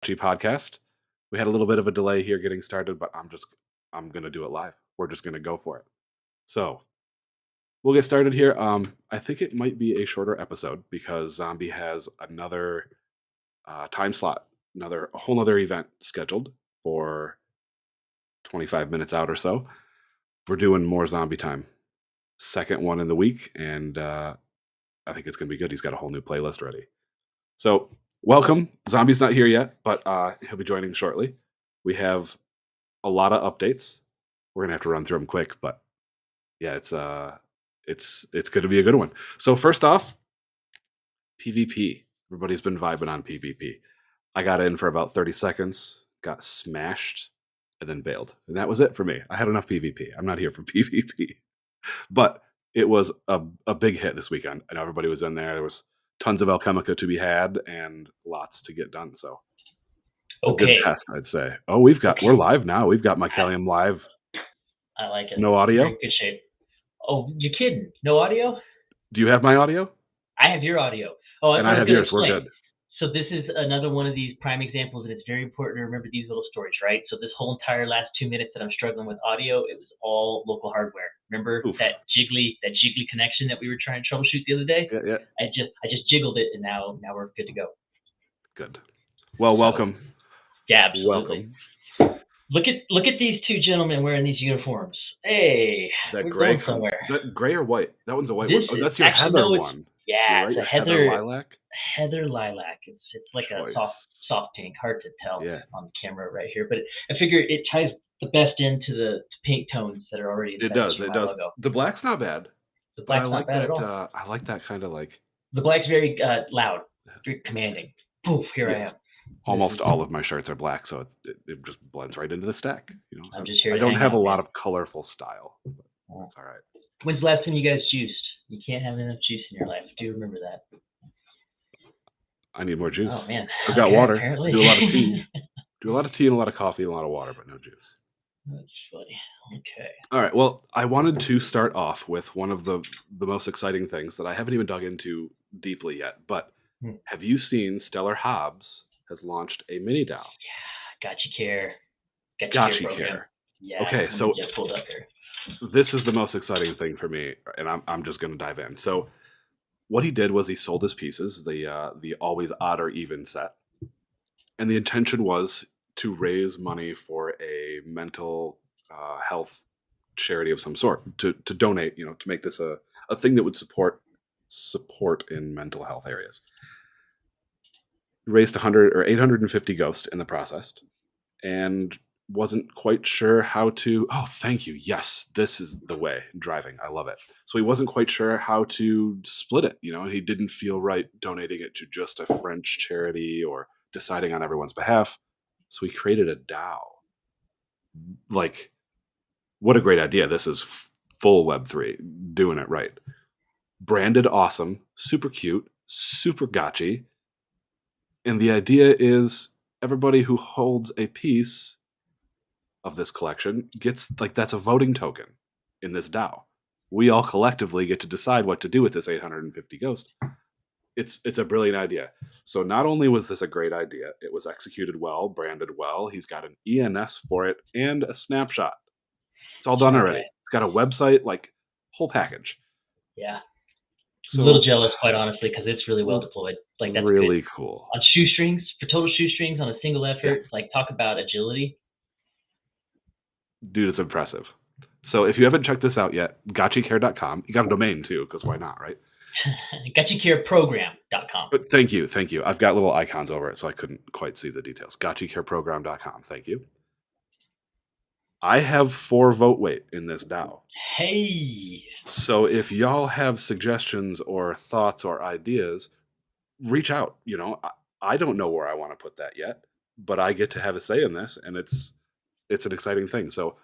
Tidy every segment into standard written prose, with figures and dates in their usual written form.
Podcast. We had a little bit of a delay here getting started, but I'm gonna do it live. We're just gonna go for it. So we'll get started here. I think it might be a shorter episode because Zombie has another time slot, a whole nother event scheduled for 25 minutes out or so. We're doing more zombie time. Second one in the week, and I think it's gonna be good. He's got a whole new playlist ready. So, welcome. Zombie's not here yet, but he'll be joining shortly. We have a lot of updates. We're gonna have to run through them quick, but yeah, it's going to be a good one. So first off, PvP. Everybody's been vibing on PvP. I got in for about 30 seconds, got smashed, and then bailed, and that was it for me. I had enough PvP. I'm not here for PvP, but it was a big hit this weekend. I know everybody was in there. There was tons of Alchemica to be had and lots to get done. So a good test, I'd say. Oh, we're live now. We've got Mycelium live. I like it. No audio? You're in good shape. Oh, you're kidding. No audio? Do you have my audio? I have your audio. Oh, and I have yours. We're good. So this is another one of these prime examples, and it's very important to remember these little stories, right? So this whole entire last 2 minutes that I'm struggling with audio, it was all local hardware. Remember that jiggly connection that we were trying to troubleshoot the other day? Yeah. I just jiggled it, and now we're good to go. Good. Well, welcome. Yeah, absolutely. Welcome. Look at these two gentlemen wearing these uniforms. Hey, is that gray? Somewhere. Is that gray or white? That one's a white one. Oh, that's your Heather one. Yeah, right? It's a Heather lilac. Heather lilac. It's like a soft pink. Hard to tell on the camera right here, but I figure it ties the best into the pink tones that are already. It does. Logo. The black's not bad. The black's not bad at all. I like that kind of like. The black's very loud, very commanding. Poof! Here I am. Almost all of my shirts are black, so it just blends right into the stack. You know, I'm just here. I don't have a lot of colorful style. But that's all right. When's the last time you guys juiced? You can't have enough juice in your life. Do you remember that? I need more juice. Oh man, I've got water. Apparently. Do a lot of tea. Do a lot of tea and a lot of coffee and a lot of water, but no juice. That's funny. Okay. All right. Well, I wanted to start off with one of the most exciting things that I haven't even dug into deeply yet. But have you seen Stellar Hobbs has launched a mini DAO? Yeah, Gotchi Care. Yeah. Okay, so get pulled up here. This is the most exciting thing for me, and I'm just going to dive in. So, what he did was he sold his pieces, the always odd or even set, and the intention was to raise money for a mental health charity of some sort to donate, to make this a thing that would support in mental health areas. Raised 100 or 850 ghost in the process, and wasn't quite sure how to. Oh, thank you. Yes, this is the way. Driving, I love it. So he wasn't quite sure how to split it. He didn't feel right donating it to just a French charity or deciding on everyone's behalf. So he created a DAO. Like, what a great idea! This is full Web3, doing it right. Branded, awesome, super cute, super gotchi. And the idea is everybody who holds a piece of this collection gets, that's a voting token in this DAO. We all collectively get to decide what to do with this 850 ghost. It's a brilliant idea. So not only was this a great idea, it was executed well, branded well. He's got an ENS for it and a snapshot. It's all done already. It's got a website, whole package. Yeah. So, a little jealous, quite honestly, because it's really well deployed. That's really good. Cool. On shoestrings, for total shoestrings on a single effort, talk about agility. Dude, it's impressive. So if you haven't checked this out yet, gotchicare.com. You got a domain too, because why not, right? Gotchicareprogram.com. Thank you. I've got little icons over it, so I couldn't quite see the details. Gotchicareprogram.com. Thank you. I have 4 vote weight in this DAO. Hey. So if y'all have suggestions or thoughts or ideas, reach out. I don't know where I want to put that yet, but I get to have a say in this, and it's an exciting thing. So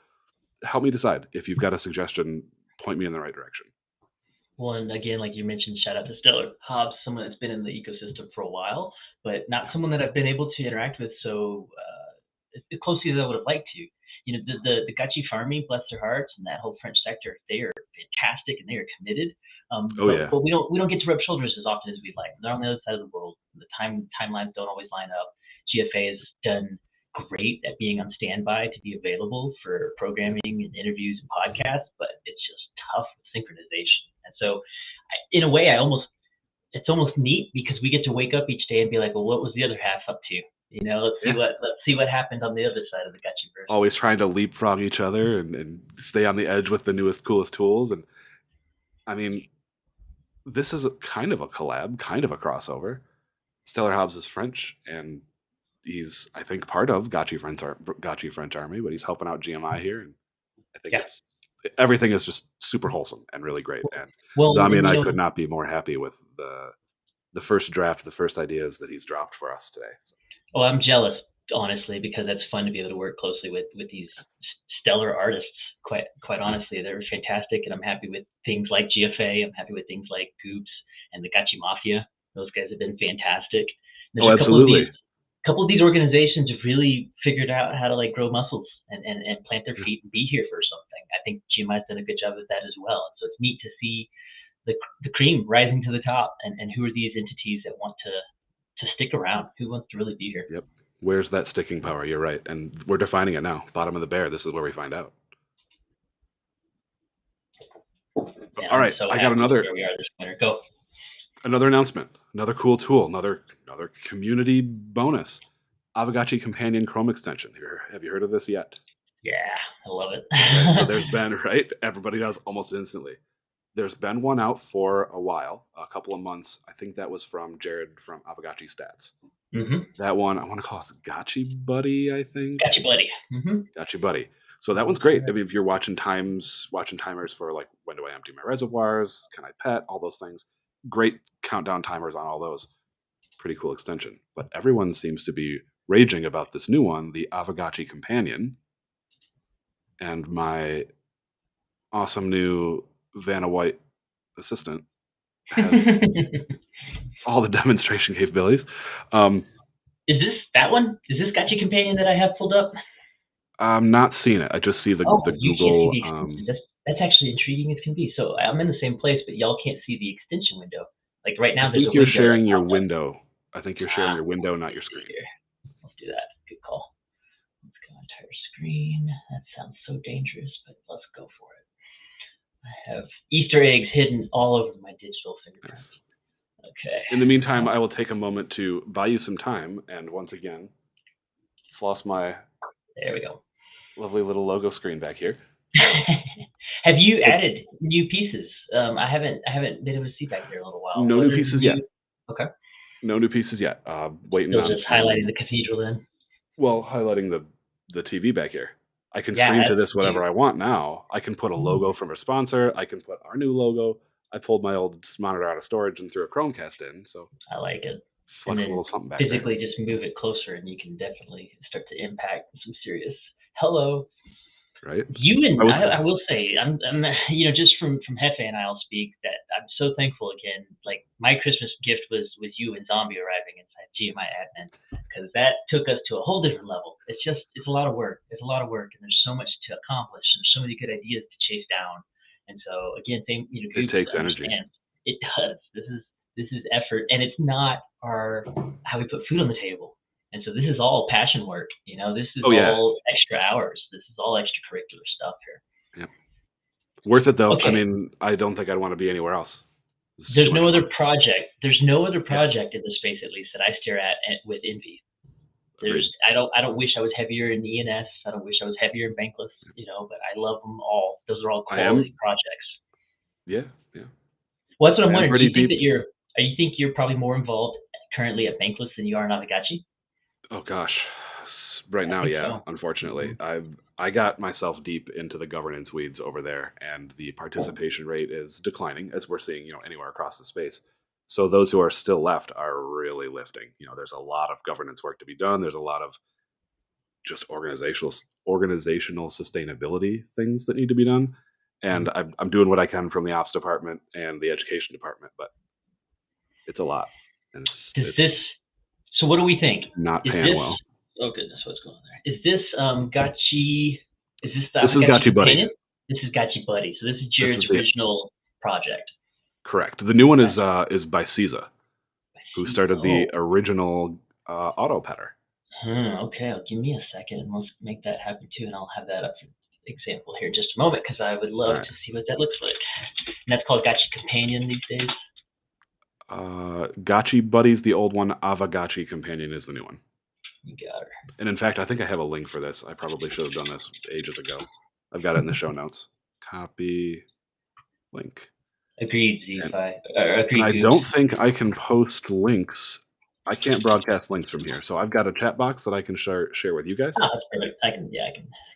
help me decide. If you've got a suggestion, point me in the right direction. Well, and again, like you mentioned, shout out to Stellar Hobbs, someone that's been in the ecosystem for a while, but not someone that I've been able to interact with so as closely as I would have liked to. The Gotchi farming, bless their hearts, and that whole French sector, they are fantastic and they are committed. But we don't get to rub shoulders as often as we'd like. They're on the other side of the world. The timelines don't always line up. So GFA has done great at being on standby to be available for programming and interviews and podcasts, but it's just tough with synchronization. And so, in a way, it's almost neat because we get to wake up each day and be like, well, what was the other half up to? Yeah. Let's see what happened on the other side of the Gotchiverse. Always trying to leapfrog each other and stay on the edge with the newest, coolest tools. And I mean, this is kind of a collab, kind of a crossover. Stellar Hobbs is French, and he's, I think, part of Gotchi French Army, but he's helping out GMI here. And I think Yeah. everything is just super wholesome and really great. And Well, Zombie and I you know, could not be more happy with the first draft, the first ideas that he's dropped for us today. So, well, I'm jealous, honestly, because it's fun to be able to work closely with these stellar artists. Quite honestly, they're fantastic, and I'm happy with things like GFA. I'm happy with things like Goops and the Gotchi Mafia. Those guys have been fantastic. oh, absolutely. A couple of these organizations have really figured out how to like grow muscles and plant their feet and be here for something. I think GMI's done a good job with that as well. So it's neat to see the cream rising to the top, and who are these entities that want to stick around? Who wants to really be here? Yep. Where's that sticking power? You're right. And we're defining it now. Bottom of the bear. This is where we find out. Yeah, all right. so I got another. Where we are this winter. Go. Another announcement. Another cool tool. Another community bonus. Aavegotchi Companion Chrome extension. Have you heard of this yet? Yeah, I love it. Okay, so there's been, right? Everybody does almost instantly. There's been one out for a while, a couple of months. I think that was from Jared from Aavegotchi Stats. Mm-hmm. That one, I want to call it Gotchi Buddy, I think. Gotchi Buddy. Mm-hmm. Gotchi Buddy. So that one's great. I mean, if you're watching timers for like, when do I empty my reservoirs? Can I pet? All those things. Great countdown timers on all those. Pretty cool extension. But everyone seems to be raging about this new one, the Aavegotchi Companion. And my awesome new Vanna White assistant has all the demonstration capabilities. Is this that one? Is this Gotchi Companion that I have pulled up? I'm not seeing it. I just see the Google. That's actually intriguing as can be. So I'm in the same place, but y'all can't see the extension window. Like right now, I think you're sharing your window. I think you're sharing your window, not your screen. Let's do that. Good call. Let's go entire screen. That sounds so dangerous, but let's go for it. I have Easter eggs hidden all over my digital fingerprints. Okay. In the meantime, I will take a moment to buy you some time and once again floss my. There we go. Lovely little logo screen back here. Have you added new pieces? I haven't been able to see back there in a little while. No new pieces yet. Okay. No new pieces yet. Waiting on. Just highlighting the cathedral then. Well, highlighting the TV back here. I can stream to this whatever I want now. I can put a logo from a sponsor. I can put our new logo. I pulled my old monitor out of storage and threw a Chromecast in. So I like it. Flex a little something back physically there. Just move it closer, and you can definitely start to impact some serious. Hello. Right. You and I will say, I'm just from Hefe and I'll speak that I'm so thankful again. Like my Christmas gift was you and Zombie arriving inside GMI admin, because that took us to a whole different level. It's a lot of work. It's a lot of work, and there's so much to accomplish, and so many good ideas to chase down. And so again, it takes energy. It does. This is effort, and it's not how we put food on the table. And so this is all passion work. This is all extra hours. This is all extracurricular stuff here. Yeah. Worth it though. Okay. I mean, I don't think I'd want to be anywhere else. There's no other project. There's no other project in the space, at least, that I stare at with envy. I don't wish I was heavier in ENS. I don't wish I was heavier in Bankless. But I love them all. Those are all quality projects. Yeah. Well, that's what I'm wondering. Do you think you're probably more involved currently at Bankless than you are in Aavegotchi? Oh gosh, right now, yeah. So. Unfortunately, I got myself deep into the governance weeds over there, and the participation rate is declining, as we're seeing, anywhere across the space. So those who are still left are really lifting. There's a lot of governance work to be done. There's a lot of just organizational sustainability things that need to be done, and I'm doing what I can from the ops department and the education department, but it's a lot, and it's So what do we think? Not paying well. Oh goodness, what's going on there? Is this Gotchi? Is this the? This is Gotchi Buddy. This is Gotchi Buddy. So this is Jared's original project. Correct. The new one is by Caesar, who started the original auto petter. Okay, give me a second and let's make that happen too, and I'll have that up for example here in just a moment because I would All love right. to see what that looks like. And that's called Gotchi Companion these days. Gotchi Buddy's the old one. Aavegotchi Companion is the new one. You got her. And in fact, I think I have a link for this. I probably should have done this ages ago. I've got it in the show notes. Copy link. Agreed, And, and agreed, I Goops. don't think I can post links. I can't broadcast links from here. So I've got a chat box that I can share with you guys, Oh, that's perfect. I can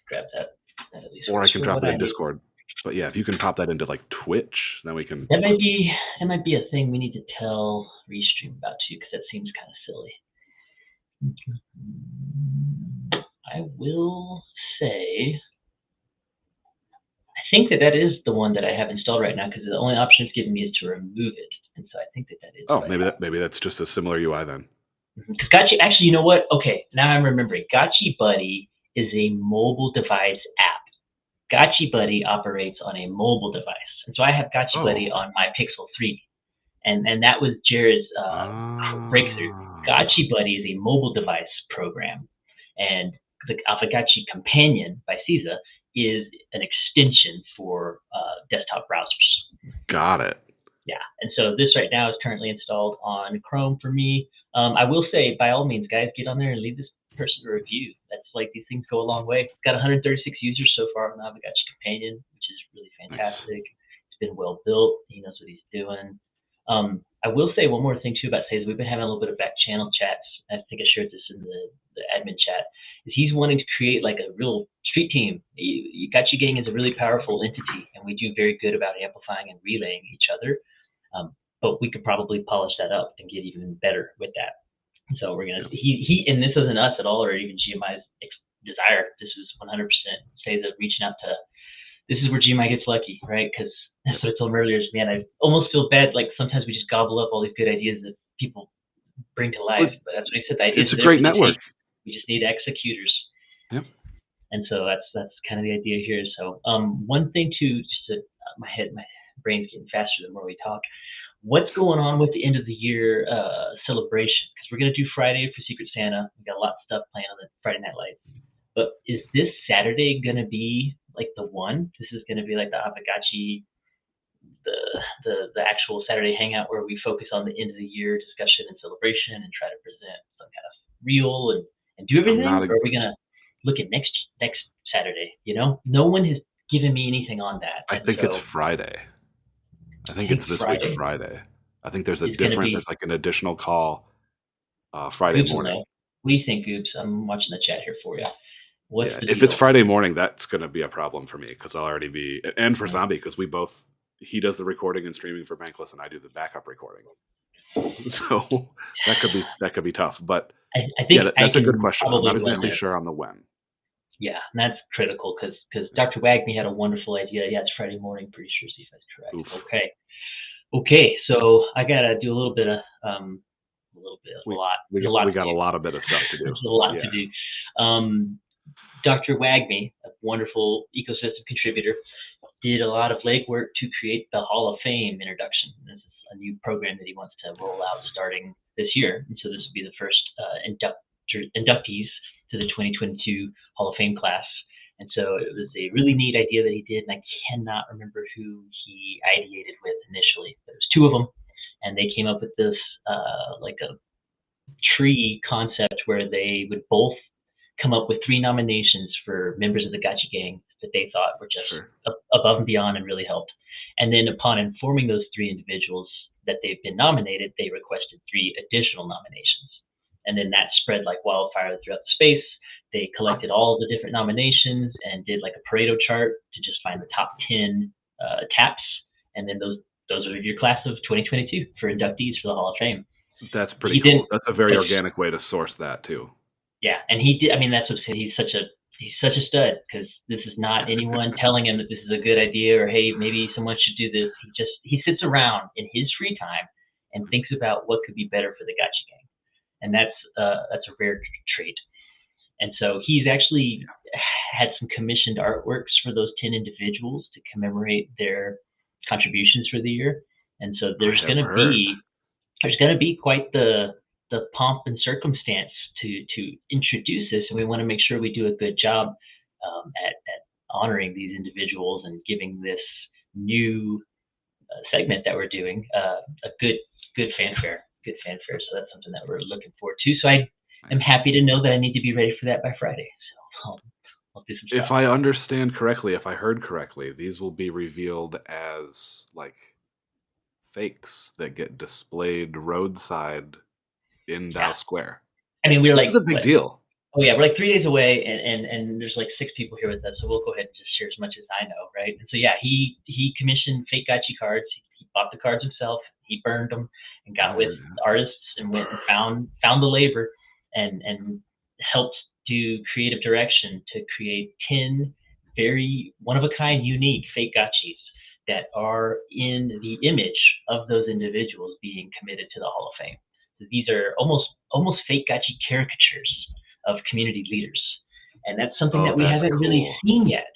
grab that. That at least or I works can for drop what it I in need. Discord. But yeah, if you can pop that into like Twitch, then we can. That might be a thing we need to tell Restream about too, because that seems kind of silly. I will say, I think that is the one that I have installed right now, because the only option it's giving me is to remove it, and so I think that is. Oh, maybe that's just a similar UI then. Because Gotchi, actually, you know what? Okay, now I'm remembering. Gotchi Buddy is a mobile device app. Gotchi Buddy operates on a mobile device, and so I have Gotchi Buddy on my Pixel 3, and that was Jared's breakthrough. Gotchi Buddy is a mobile device program, and the Aavegotchi Companion by CISA is an extension for desktop browsers. Got it. Yeah, and so this right now is currently installed on Chrome for me. I will say, by all means, guys, get on there and leave this person a review. That's like, these things go a long way. It's got 136 users so far on Aavegotchi Companion, which is really fantastic. Nice. It's been well built. He knows what he's doing. I will say one more thing too about Says. We've been having a little bit of back channel chats. I think I shared this in the admin chat. Is he's wanting to create like a real street team. Gotchi Gang is a really powerful entity, and we do very good about amplifying and relaying each other. But we could probably polish that up and get even better with that. So we're gonna and this isn't us at all, or even GMI's desire. This is 100% Seiza reaching out to. This is where GMI gets lucky, right? Because that's what I told him earlier. Is, man, I almost feel bad. Like sometimes we just gobble up all these good ideas that people bring to life. But that's what I said. The ideas it's a great network. We just need executors. Yep. And so that's kind of the idea here. So one thing too, just to, my brain's getting faster the more we talk. What's going on with the end of the year celebration? Because we're going to do Friday for Secret Santa. We got a lot of stuff planned on the Friday Night Lights. But is this Saturday going to be like the one? This is going to be like the Aavegotchi, the actual Saturday hangout where we focus on the end of the year discussion and celebration and try to present some kind of reel and do everything? Or are we going to look at next Saturday? You know, no one has given me anything on that. I think it's Friday. I think it's this week Friday. I think there's there's like an additional call Friday morning. What do you think, Goops? I'm watching the chat here for you. If it's Friday morning, that's going to be a problem for me because I'll already be, and for Zombie, because he does the recording and streaming for Bankless and I do the backup recording. So that could be tough. But I think that's a good question. I'm not exactly sure on the when. Yeah, and that's critical because Dr. Wagney had a wonderful idea. Yeah, it's Friday morning. Pretty sure Zifa's correct. Oof. Okay. So I gotta do a little bit of We got a lot of bit of stuff to do. There's a lot to do. Dr. Wagney, a wonderful ecosystem contributor, did a lot of legwork to create the Hall of Fame introduction. This is a new program that he wants to roll out starting this year, and so this will be the first inductees to the 2022 Hall of Fame class. And so it was a really neat idea that he did, and I cannot remember who he ideated with initially, but it was two of them, and they came up with this like a tree concept where they would both come up with 3 nominations for members of the Gotchi Gang that they thought were just above and beyond and really helped. And then upon informing those 3 individuals that they've been nominated, they requested 3 additional nominations. And then that spread like wildfire throughout the space. They collected all the different nominations and did like a Pareto chart to just find the top 10 taps. And then those are your class of 2022 for inductees for the Hall of Fame. That's pretty cool. That's a very organic way to source that too. Yeah, and he did. I mean, that's what he's such a stud, because this is not anyone telling him that this is a good idea or hey, maybe someone should do this. He sits around in his free time and thinks about what could be better for the Gotchi Gang, and that's a rare trait. And so he's actually had some commissioned artworks for those 10 individuals to commemorate their contributions for the year. And so there's going to be quite the the pomp and circumstance to introduce this, and we want to make sure we do a good job at honoring these individuals and giving this new segment that we're doing a good fanfare. Good fanfare. So that's something that we're looking forward to. So I am happy to know that I need to be ready for that by Friday. So I'll do some stuff. If I understand correctly, if I heard correctly, these will be revealed as like fakes that get displayed roadside in Dow Square. I mean, we're this is a big deal. Oh yeah, we're like 3 days away, and there's like 6 people here with us, so we'll go ahead and just share as much as I know, right? And so yeah, he commissioned fake Gotchi cards. He bought the cards himself. He burned them and got with artists and went and found the labor and helped do creative direction to create 10 very one-of-a-kind, unique fake Gotchis that are in the image of those individuals being committed to the Hall of Fame. So these are almost fake Gotchi caricatures of community leaders, and that's something that we haven't really seen yet.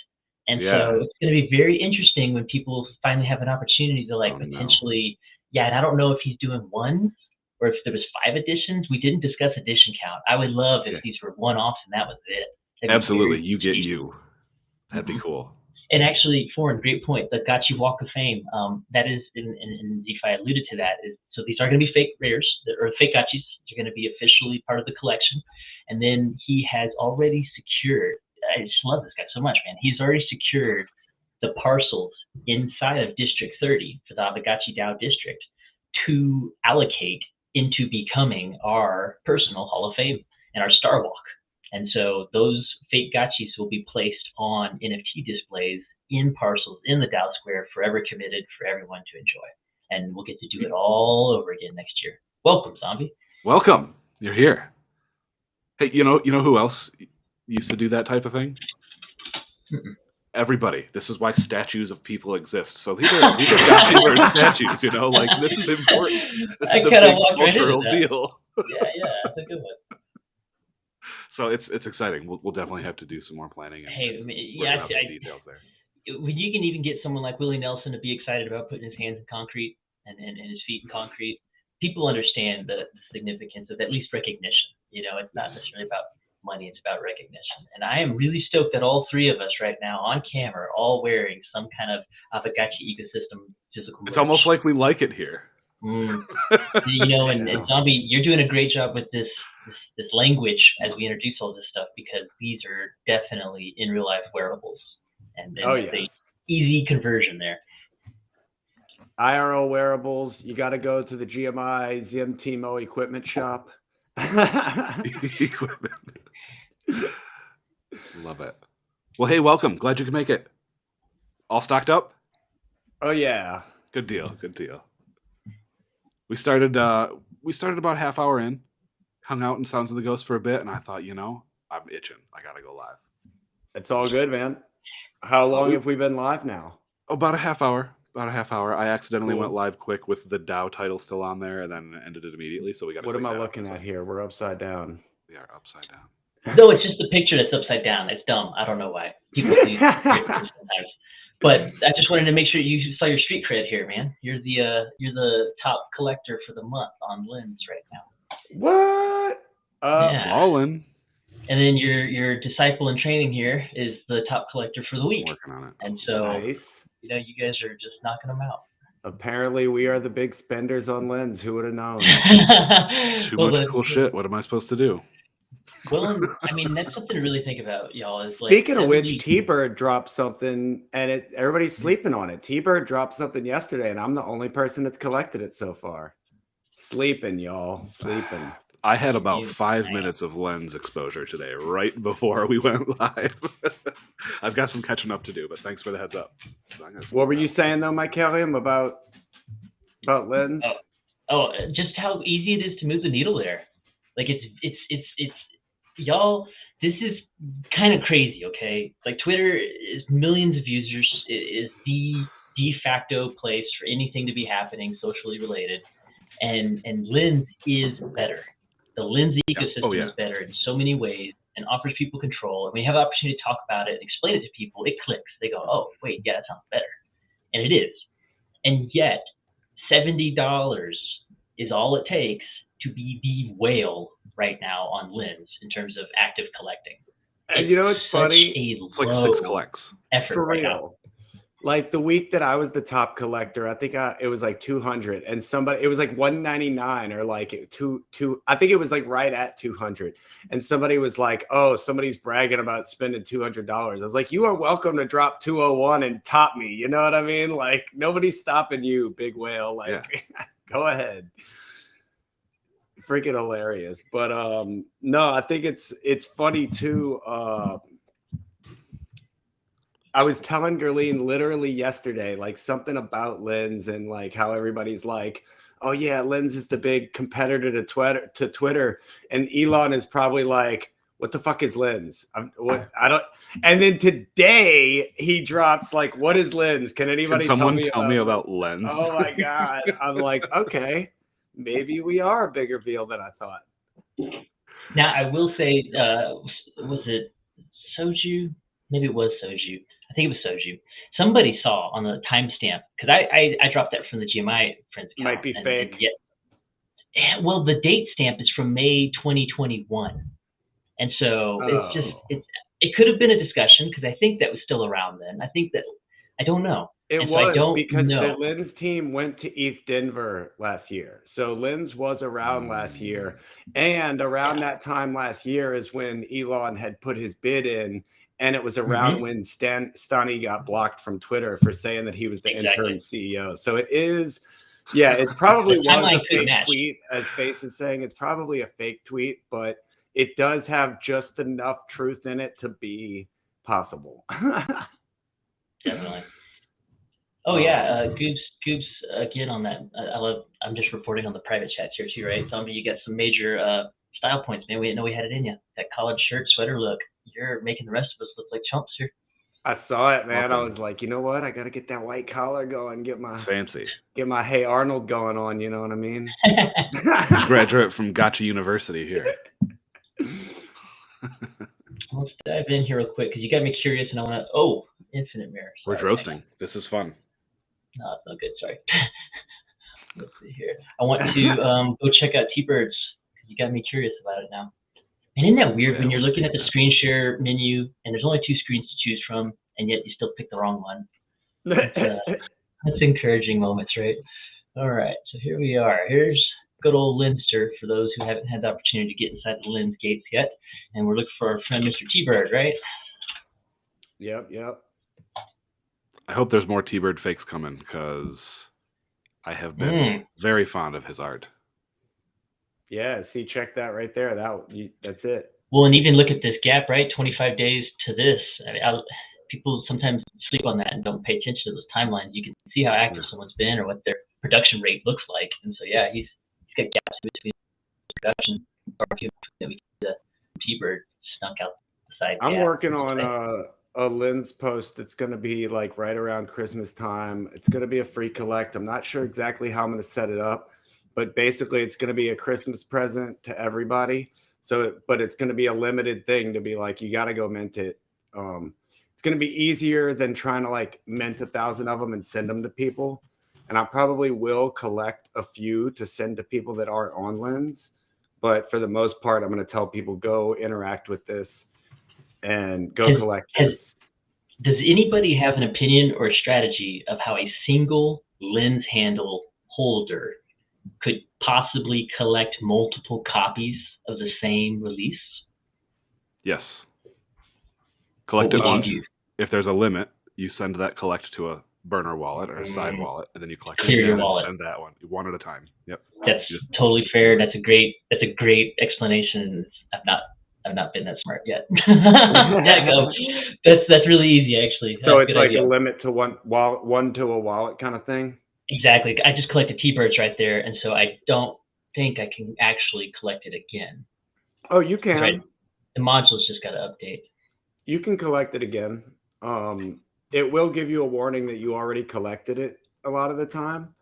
And so it's going to be very interesting when people finally have an opportunity to potentially. Yeah, and I don't know if he's doing one or if there was 5 editions. We didn't discuss edition count. I would love if these were one-offs and that was it. Absolutely, you get you. That'd be cool. And actually, Foreign, great point. The Gotchi Walk of Fame, that is, and Hefe alluded to that, is so these are going to be fake rares, or fake Gotchis. They're going to be officially part of the collection. And then he has already secured, I just love this guy so much, man. He's already secured the parcels inside of District 30 for the Aavegotchi Dow District to allocate into becoming our personal Hall of Fame and our Star Walk. And so those fake Gotchis will be placed on NFT displays in parcels in the Dow Square, forever committed for everyone to enjoy. And we'll get to do it all over again next year. Welcome, Zombie. Welcome. You're here. Hey, you know who else used to do that type of thing? Everybody. This is why statues of people exist. So these are Gotchiverse statues, like this is important. This is a big cultural deal. Yeah, that's a good one. So it's exciting. We'll definitely have to do some more planning. And some details there. You can even get someone like Willie Nelson to be excited about putting his hands in concrete and his feet in concrete. People understand the significance of at least recognition. It's not necessarily about money, it's about recognition. And I am really stoked that all 3 of us right now on camera are all wearing some kind of Aavegotchi ecosystem physical merch. It's almost like we like it here. And Zombie, you're doing a great job with this language as we introduce all this stuff, because these are definitely in real life wearables. And it's a easy conversion there. IRL wearables, you got to go to the GMI Zimtimo equipment shop. Equipment. Love it. Well, hey, welcome. Glad you could make it. All stocked up? Oh yeah. Good deal. We started about half hour in, hung out in Sounds of the Ghost for a bit, and I thought, I'm itching. I gotta go live. It's all good, man. How long have we been live now? About a half hour. I accidentally went live quick with the Dow title still on there, and then ended it immediately. So we got. What am I looking at here? We're upside down. We are upside down. No, it's just the picture that's upside down. It's dumb. I don't know why. People do sometimes. But I just wanted to make sure you saw your street cred here, man. You're the top collector for the month on Lens right now. What? All in. And then your disciple in training here is the top collector for the week. Working on it. And so, nice. You guys are just knocking them out. Apparently, we are the big spenders on Lens. Who would have known? Too much cool shit. What am I supposed to do? Well, I mean, that's something to really think about, y'all. Is Speaking of which, T-Bird dropped something, and everybody's sleeping on it. T-Bird dropped something yesterday, and I'm the only person that's collected it so far. Sleeping, y'all. Sleeping. I had about 5 minutes of Lens exposure today, right before we went live. I've got some catching up to do, but thanks for the heads up. What were you saying though, Mike Kelliam, about Lens? Just how easy it is to move the needle there. Like it's y'all. This is kind of crazy, okay? Like Twitter is millions of users. It is the de facto place for anything to be happening socially related, and Lens is better. The Lens ecosystem is better in so many ways and offers people control. And we have the opportunity to talk about it and explain it to people. It clicks. They go, oh, wait, yeah, that sounds better. And it is. And yet, $70 is all it takes to be the whale right now on Lens in terms of active collecting. And you know what's funny? It's like 6 collects. Effort For right now. real. Like the week that I was the top collector, I think it was like 200, and it was like 199 or like two. I think it was like right at 200, and somebody was like, "Oh, somebody's bragging about spending $200." I was like, "You are welcome to drop 201 and top me." You know what I mean? Like nobody's stopping you, big whale. Like, go ahead. Freaking hilarious. But no, I think it's funny too. I was telling Gerline literally yesterday, like something about Lens and like how everybody's like, "Oh yeah, Lens is the big competitor to Twitter," and Elon is probably like, "What the fuck is Lens? I don't." And then today he drops like, "What is Lens? Can anybody tell me about Lens?" Oh my god! I'm like, okay, maybe we are a bigger deal than I thought. Now I will say, was it Soju? Maybe it was Soju. I think it was Soju. Somebody saw on the timestamp, because I dropped that from the GMI friends account. Might be fake. Well, the date stamp is from May 2021, and so it could have been a discussion because I think that was still around then. I think that I don't know. It was because the Lens team went to ETH Denver last year. So Lens was around last year. And around that time last year is when Elon had put his bid in. And it was around when Stani got blocked from Twitter for saying that he was the interim CEO. So it is, it probably was a fake tweet, as Face is saying. It's probably a fake tweet, but it does have just enough truth in it to be possible. Definitely. Oh yeah, Goobs again on that. I'm just reporting on the private chats here too, right? Zombie, you got some major style points, man. We didn't know we had it in you. That collared shirt, sweater look. You're making the rest of us look like chumps here. I saw it, man. I was like, you know what? I got to get that white collar going. Get my Hey Arnold going on. You know what I mean? Graduate from Gotchi University here. Let's dive in here real quick because you got me curious, and I want to. Infinite mirror. We're roasting. This is fun. No, it's not good. Sorry. Let's see here. I want to go check out T-Birds because you got me curious about it now. And isn't that weird when you're looking at the screen share menu and there's only 2 screens to choose from, and yet you still pick the wrong one? That's encouraging moments, right? All right, so here we are. Here's good old Lenster for those who haven't had the opportunity to get inside the Lens gates yet. And we're looking for our friend Mr. T-Bird, right? Yep. I hope there's more T-Bird fakes coming because I have been very fond of his art. Yeah, see, check that right there. That's it. Well, and even look at this gap, right? 25 days to this. I mean, people sometimes sleep on that and don't pay attention to those timelines. You can see how active someone's been or what their production rate looks like. And so, yeah, he's got gaps between production that we the T-Bird snuck out the side. I'm working on a Lens post that's going to be like right around Christmas time. It's going to be a free collect. I'm not sure exactly how I'm going to set it up, but basically it's going to be a Christmas present to everybody. But it's going to be a limited thing to be like, you got to go mint it. It's going to be easier than trying to like mint 1,000 of them and send them to people. And I probably will collect a few to send to people that aren't on Lens. But for the most part, I'm going to tell people, go interact with this and go collect this. Does anybody have an opinion or strategy of how a single Lens handle holder could possibly collect multiple copies of the same release? Yes. Collect it once. If there's a limit, you send that collect to a burner wallet or a side wallet, and then you collect it again and send that one at a time. Yep. That's totally fair. That's a great explanation. I've not been that smart yet. That's really easy, actually. So it's like a limit to one to a wallet kind of thing? Exactly. I just collected T-Birds right there, and so I don't think I can actually collect it again. Oh, you can. Right? The module's just got to update. You can collect it again. It will give you a warning that you already collected it a lot of the time.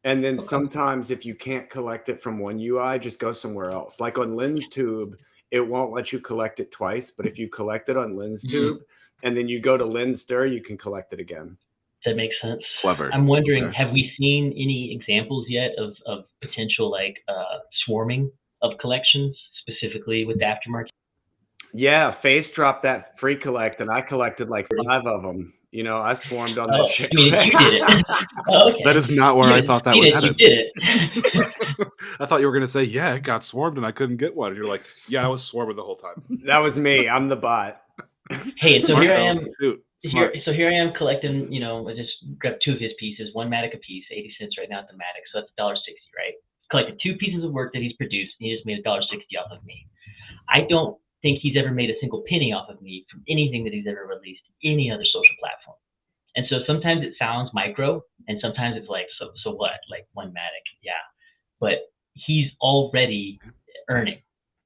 And then sometimes if you can't collect it from one UI, just go somewhere else. Like on LensTube, it won't let you collect it twice. But if you collect it on LensTube and then you go to Lenster, you can collect it again. That makes sense. Clever. I'm wondering, Okay. have we seen any examples yet of potential like swarming of collections, specifically with the aftermarket? Yeah, Face dropped that free collect, and I collected like 5 of them. You know, I swarmed on that Oh, shit I mean, if quick. you did it. Oh, That okay. is not where You I haven't thought that seen was it, you headed. did it. I thought you were going to say, yeah, it got swarmed and I couldn't get one. And you're like, yeah, I was swarming the whole time. That was me. I'm the bot. Hey, and so Smart, here I though. am. Shoot, smart. Here I am collecting, you know, I just grabbed 2 of his pieces, 1 Matic a piece, 80 cents right now at the Matic, so that's $1.60, right? Collected 2 pieces of work that he's produced, and he just made $1.60 off of me. I don't think he's ever made a single penny off of me from anything that he's ever released, any other social platform. And so sometimes it sounds micro, and sometimes it's like, so what? Like 1 Matic, yeah. But he's already earning.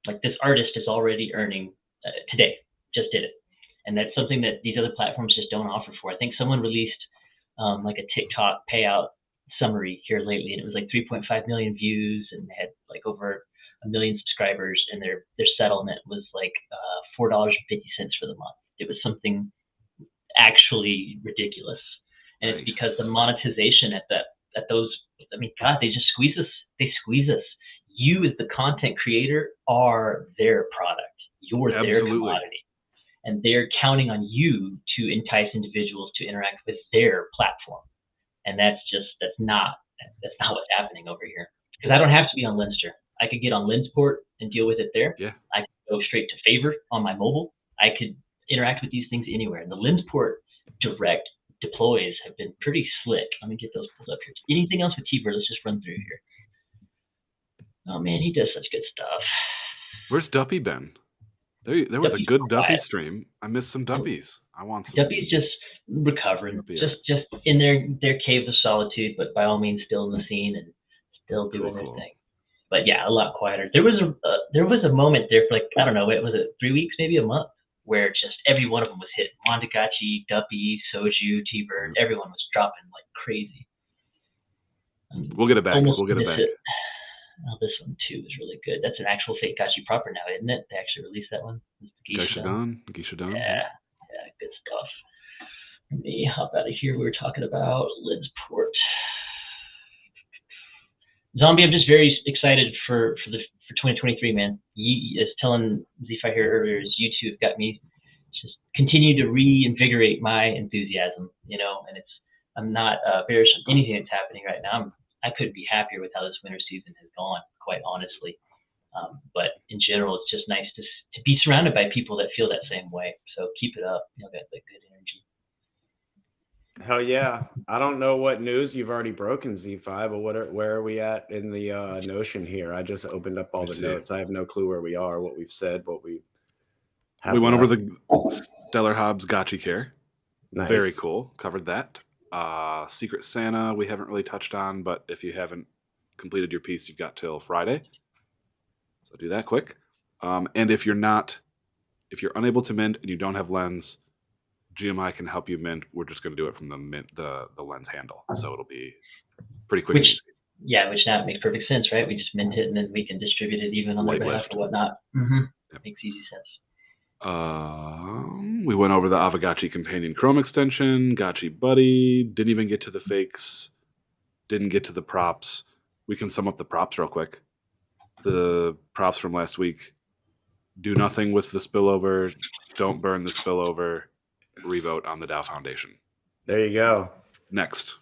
Like this artist is already earning today, just did it. And that's something that these other platforms just don't offer for. I think someone released like a TikTok payout summary here lately, and it was like 3.5 million views, and they had like over 1 million subscribers, and their settlement was like $4.50 for the month. It was something actually ridiculous, and it's because the monetization at those, I mean, God, they just squeeze us. They squeeze us. You as the content creator are their product. You're their commodity. And they're counting on you to entice individuals to interact with their platform. And that's not what's happening over here. Because I don't have to be on Lenster. I could get on Lensport and deal with it there. Yeah. I could go straight to Favor on my mobile. I could interact with these things anywhere. And the Lensport direct deploys have been pretty slick. Let me get those pulled up here. Anything else with T-Bird? Let's just run through here. Oh man, he does such good stuff. Where's Duppy been? There was a good Duppy stream. I missed some Duppies. I want some. Duppy's just recovering, just in their cave of solitude, but by all means still in the scene and still doing their thing. But yeah, a lot quieter. There was a moment there for like, I don't know, was it 3 weeks, maybe a month, where just every one of them was hit. Aavegotchi, Duppy, Soju, T-Bird, everyone was dropping like crazy. We'll get it back. We'll get it back. Oh, this one too is really good. That's an actual fake Gotchi proper now, isn't it? They actually released that one. Geisha Don. Yeah, good stuff. Let me hop out of here. We were talking about Lidsport. Zombie, I'm just very excited for 2023, man. As telling Zephi here earlier, his YouTube got me just continue to reinvigorate my enthusiasm, you know, and I'm not bearish on anything that's happening right now. I couldn't be happier with how this winter season has gone, quite honestly. But in general, it's just nice to be surrounded by people that feel that same way. So keep it up. You'll get the good energy. Hell yeah. I don't know what news you've already broken, Z5, but where are we at in the Notion here? I just opened up all the notes. I have no clue where we are, what we've said, what we have. We went over the Stellar Hobbs Gotchi Care. Nice. Very cool. Covered that. Secret Santa we haven't really touched on, but if you haven't completed your piece, you've got till Friday, so do that quick. And if you're unable to mint and you don't have lens, GMI can help you mint. We're just going to do it from the lens handle, so it'll be pretty quick. Which now makes perfect sense, right? We just mint it and then we can distribute it even on their behalf or whatnot. Yep. Makes easy sense. We went over the Aavegotchi Companion Chrome extension, Gotchi Buddy, didn't even get to the fakes, didn't get to the props. We can sum up the props real quick. The props from last week: do nothing with the spillover, don't burn the spillover, revote on the Dow Foundation. There you go. Next.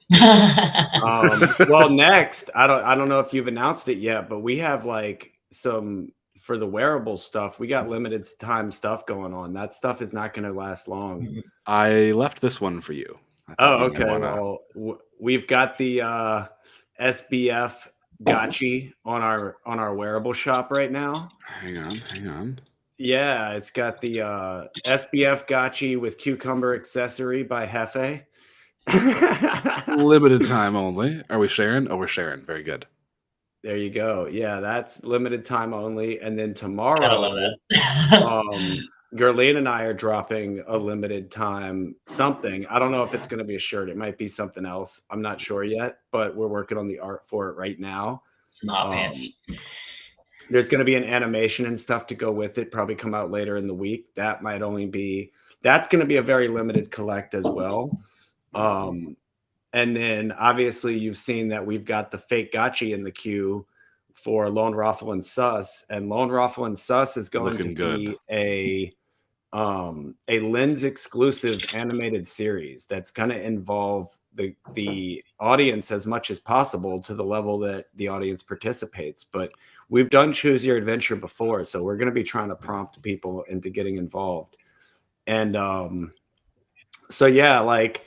Well, next, I don't know if you've announced it yet, but we have like some. For the wearable stuff, we got limited time stuff going on. That stuff is not going to last long. I left this one for you. Oh, okay. Well, we've got the SBF Gotchi on our wearable shop right now. Hang on. Yeah, it's got the SBF Gotchi with cucumber accessory by Hefe. Limited time only. Are we sharing? Oh, we're sharing. Very good. There you go. Yeah, that's limited time only. And then tomorrow, Gerlene and I are dropping a limited time something. I don't know if it's going to be a shirt. It might be something else. I'm not sure yet, but we're working on the art for it right now. There's going to be an animation and stuff to go with it, probably come out later in the week. That's going to be a very limited collect as well. And then obviously you've seen that we've got the fake Gotchi in the queue for Lone Raffle and Sus, and Lone Raffle and Sus is going Looking to be a Lens exclusive animated series that's going to involve the audience as much as possible to the level that the audience participates. But we've done Choose Your Adventure before, so we're going to be trying to prompt people into getting involved. And so yeah, like,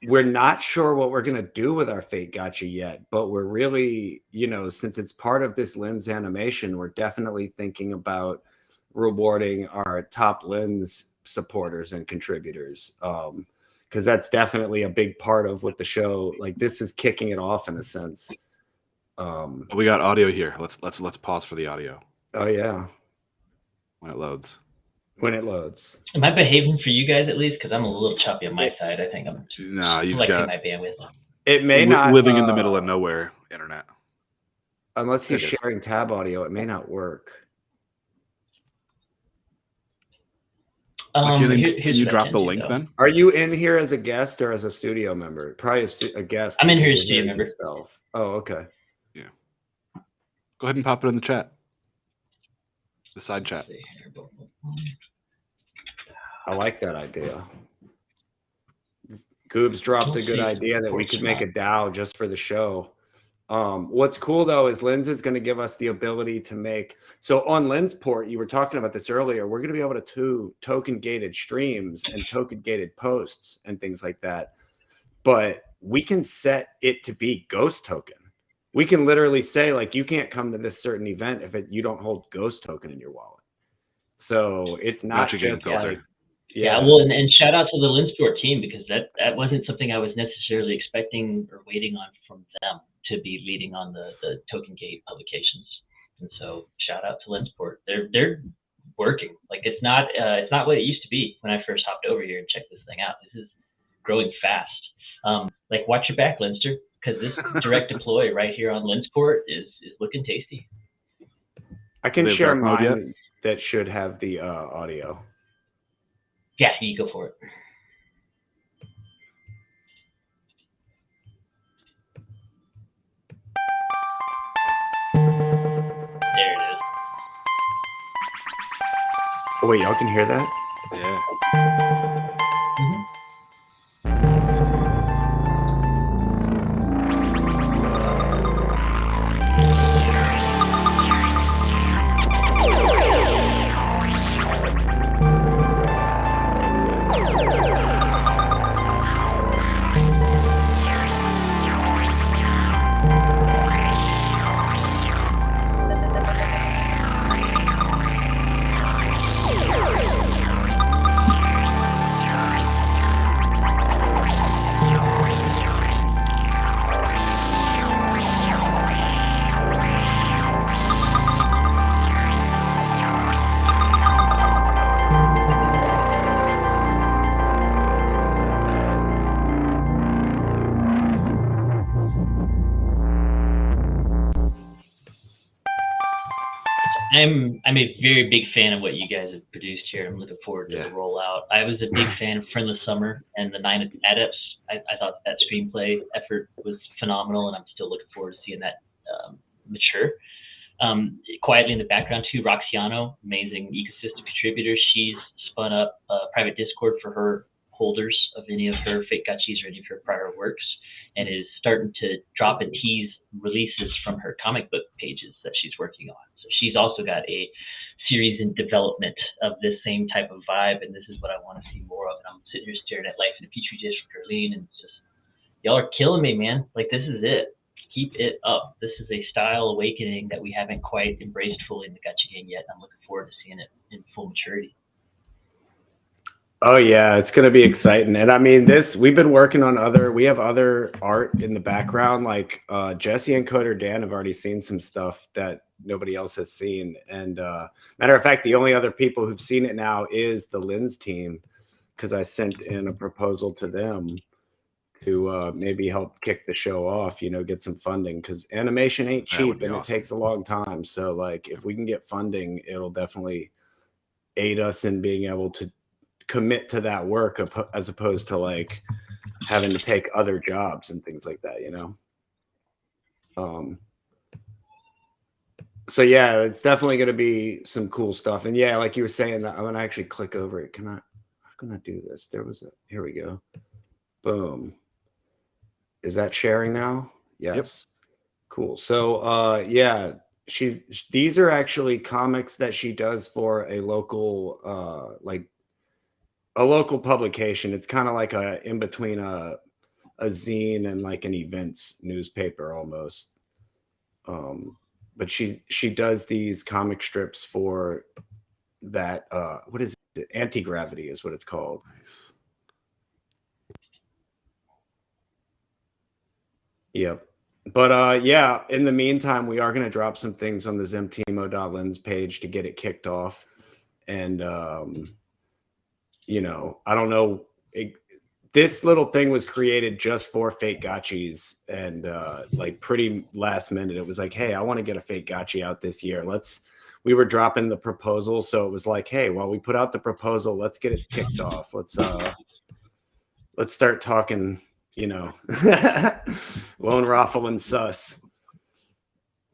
we're not sure what we're going to do with our fake Gotcha yet, but we're really, you know, since it's part of this Lens animation, we're definitely thinking about rewarding our top Lens supporters and contributors, because that's definitely a big part of what the show, like, this is kicking it off in a sense. We got audio here. Let's pause for the audio Oh yeah, when it loads. Am I behaving for you guys at least? Because I'm a little choppy on my side. I think I'm selecting my bandwidth. It may not living in the middle of nowhere internet. Unless he's sharing tab audio, it may not work. Can you drop the link then? Are you in here as a guest or as a studio member? Probably a guest. I'm in here as a studio member. Oh, okay. Yeah. Go ahead and pop it in the chat. The side chat. I like that idea. Goobs dropped a good idea that we could make a DAO just for the show. What's cool though is Lens is going to give us the ability to make, so on Lensport, you were talking about this earlier, we're going to be able to do token gated streams and token gated posts and things like that. But we can set it to be ghost token. We can literally say, like, you can't come to this certain event if you don't hold ghost token in your wallet. So it's not just like, yeah, well, and shout out to the Lensport team, because that wasn't something I was necessarily expecting or waiting on from them to be leading on the token gate publications. And so shout out to Lensport. They're working. Like, it's not what it used to be when I first hopped over here and checked this thing out. This is growing fast. Like, watch your back, Lenster, because this direct deploy right here on Lensport is looking tasty. I can share mine that should have the audio. Yeah, you go for it. There it is. Oh wait, y'all can hear that? Yeah. I'm a very big fan of what you guys have produced here. I'm looking forward to the rollout. I was a big fan of Friendless Summer and the 9 Adepts. I thought that screenplay effort was phenomenal, and I'm still looking forward to seeing that mature. Quietly in the background too, Roxiano, amazing ecosystem contributor. She's spun up a private Discord for her holders of any of her fake gotchis or any of her prior works, and is starting to drop and tease releases from her comic book pages that she's working on. So she's also got a series in development of this same type of vibe, and this is what I want to see more of. And I'm sitting here staring at Life in a Petri Dish for Darlene, and it's just, y'all are killing me, man. Like, this is it. Keep it up. This is a style awakening that we haven't quite embraced fully in the gacha game yet. I'm looking forward to seeing it in full maturity. Oh yeah, it's going to be exciting. And I mean, we've been working on we have other art in the background. Like Jesse and Coder Dan have already seen some stuff that nobody else has seen. And matter of fact, the only other people who've seen it now is the Lens team, because I sent in a proposal to them to maybe help kick the show off, get some funding, because animation ain't cheap and it takes a long time. So like, if we can get funding, it'll definitely aid us in being able to commit to that work as opposed to like having to take other jobs and things like that, you know? So yeah, it's definitely going to be some cool stuff. And yeah, like you were saying, that I'm going to actually click over it. How can I do this? Here we go. Boom. Is that sharing now? Yes. Yep. Cool. So yeah, these are actually comics that she does for a local a local publication. It's kind of like in between a zine and like an events newspaper almost. But she does these comic strips for that. What is it? Anti-Gravity is what it's called. Nice. Yep. But yeah, in the meantime, we are going to drop some things on the Zemtimo.lens page to get it kicked off. And, you know, I don't know. This little thing was created just for fake gotchis, and like pretty last minute. It was like, hey, I want to get a fake gotchi out this year. We were dropping the proposal. So it was like, hey, while we put out the proposal, let's get it kicked off. Let's start talking, you know, Lone Raffle and Sus.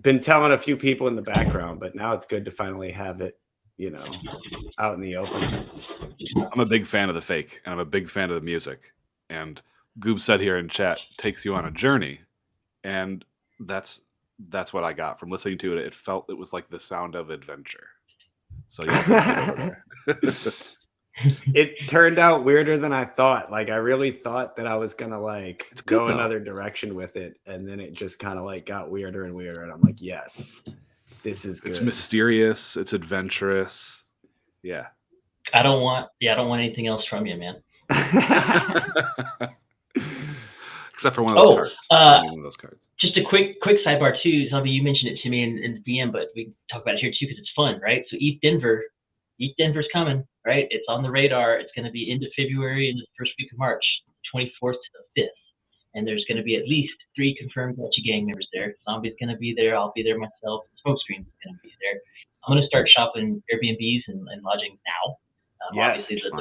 Been telling a few people in the background, but now it's good to finally have it, you know, out in the open. I'm a big fan of the fake, and I'm a big fan of the music. And Goob said here in chat, takes you on a journey. And that's what I got from listening to it. It was like the sound of adventure. So yeah. It turned out weirder than I thought. Like I really thought that I was gonna like go another direction with it, and then it just kind of like got weirder and weirder. And I'm like, yes, this is good. It's mysterious. It's adventurous. Yeah. I don't want anything else from you, man. Except for one of those cards. One of those cards. Just a quick sidebar too, Zombie. You mentioned it to me in the DM, but we can talk about it here too because it's fun, right? So Eat Denver's coming, right? It's on the radar. It's going to be into February and the first week of March, 24th to the 5th. And there's going to be at least 3 confirmed Gotchi gang members there. Zombie's going to be there. I'll be there myself. Smokescreen's going to be there. I'm going to start shopping Airbnbs and lodging now. Yes, obviously,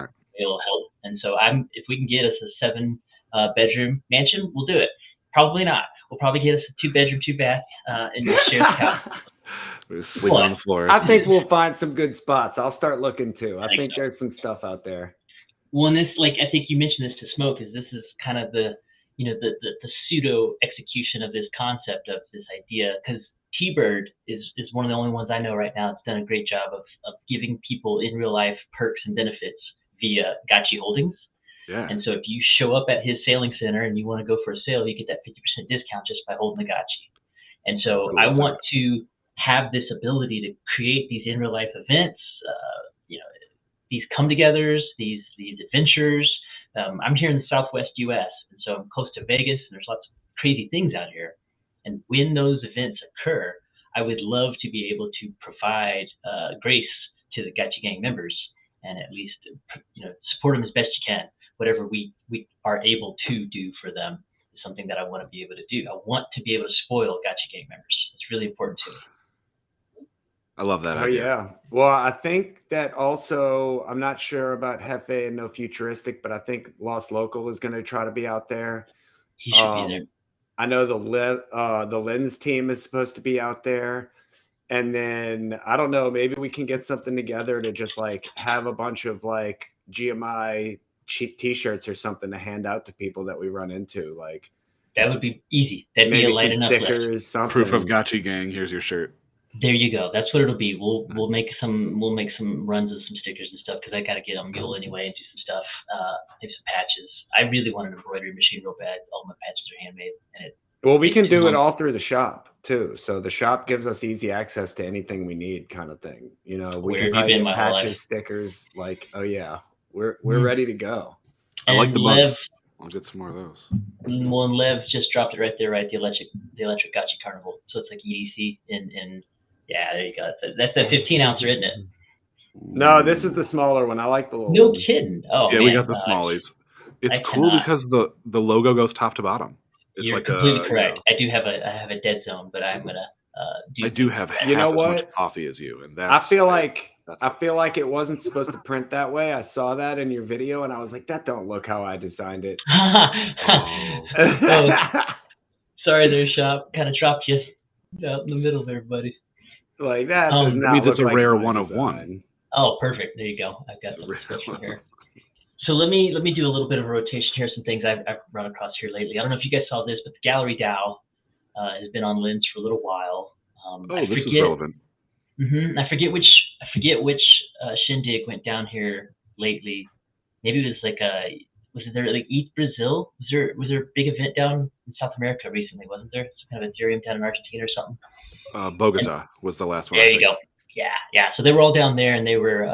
it'll help. And so if we can get us a 7 bedroom mansion, we'll do it. Probably not. We'll probably get us a 2-bedroom, 2-bath, and just share the couch. We sleep on the floor. I think we'll find some good spots. I'll start looking too. I think there's some stuff out there. Well, and this, like, I think you mentioned this to Smoke, is this is kind of the pseudo execution of this concept of this idea, because T-Bird is one of the only ones I know right now that's done a great job of giving people in real life perks and benefits via Gotchi holdings. Yeah. And so if you show up at his sailing center and you want to go for a sail, you get that 50% discount just by holding the Gotchi. And so I want to have this ability to create these in real life events, these come-togethers, these adventures. I'm here in the Southwest U.S., and so I'm close to Vegas, and there's lots of crazy things out here. And when those events occur, I would love to be able to provide grace to the Gotchi Gang members, and at least support them as best you can. Whatever we are able to do for them is something that I want to be able to do. I want to be able to spoil Gotchi Gang members. It's really important to me. I love that idea. Yeah. Well, I think that also, I'm not sure about Hefe and No Futuristic, but I think Lost Local is going to try to be out there. He should be there. I know the Lens team is supposed to be out there. And then, I don't know, maybe we can get something together to just like have a bunch of like GMI cheap t-shirts or something to hand out to people that we run into. Like that would be easy. That'd maybe be a light some enough stickers, list. something. Proof of Gotchi Gang. Here's your shirt. There you go. That's what it'll be. We'll make some runs of some stickers and stuff because I got to get on Mule anyway and do some stuff. Maybe some patches. I really want an embroidery machine real bad. All my patches are handmade, and well, we can do it all through the shop too. So the shop gives us easy access to anything we need, kind of thing. You know, we can probably get patches, stickers. Like, oh yeah, we're ready to go. I like the mugs. I'll get some more of those. Well, and Lev just dropped it right there, right? The electric Gotchi Carnival. So it's like EDC and yeah, there you go. That's that 15-ouncer, isn't it? No, this is the smaller one. I like the little. No kidding. Oh, yeah, man. We got the smallies. It's cool because the logo goes top to bottom. It's You're like completely correct. I have a dead zone, but I'm gonna I do have half as much coffee as you, and that's I feel like I feel like it wasn't supposed to print that way. I saw that in your video and I was like, that don't look how I designed it. Oh, sorry there, Shop. Kind of dropped you out in the middle there, buddy. Like that does That not means it's look a like rare my one of one. design. Oh, perfect. There you go. I've got It's a the rare description one. here. So let me do a little bit of a rotation here. Some things I've run across here lately. I don't know if you guys saw this, but the Gallery DAO has been on Lens for a little while. This is relevant. I forget which shindig went down here lately. Maybe it was like was there like Eat Brazil? Was there a big event down in South America recently? Wasn't there some kind of Ethereum down in Argentina or something? Bogota was the last one. There you go. Yeah. So they were all down there, and they were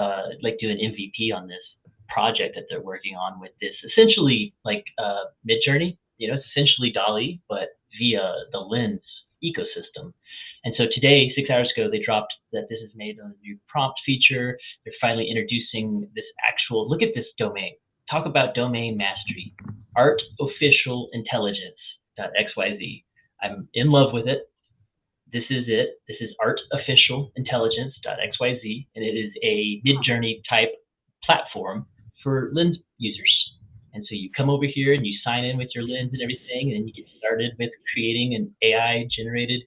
like doing MVP on this project that they're working on with this essentially like Midjourney. It's essentially DALL-E, but via the Lens ecosystem. And so today, 6 hours ago, they dropped that this is made on a new prompt feature. They're finally introducing this actual, look at this domain. Talk about domain mastery. Artificial intelligence.xyz. I'm in love with it. This is it. This is artificial intelligence.xyz, and it is a Midjourney type platform for Lens users. And so you come over here and you sign in with your Lens and everything, and then you get started with creating an AI generated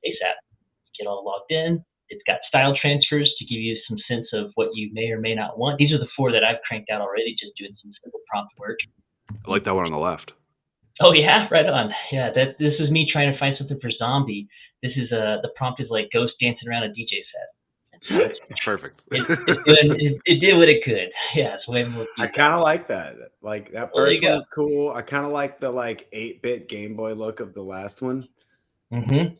ASAP. Get all logged in. It's got style transfers to give you some sense of what you may or may not want. These are the 4 that I've cranked out already, just doing some simple prompt work. I like that one on the left. Oh yeah, right on. Yeah, this is me trying to find something for zombie. This is the prompt is like ghost dancing around a DJ set. So Perfect. It did what it could. Yeah, it's way more. I kind of like that. Like that first one was cool. I kind of like the 8-bit Game Boy look of the last one. And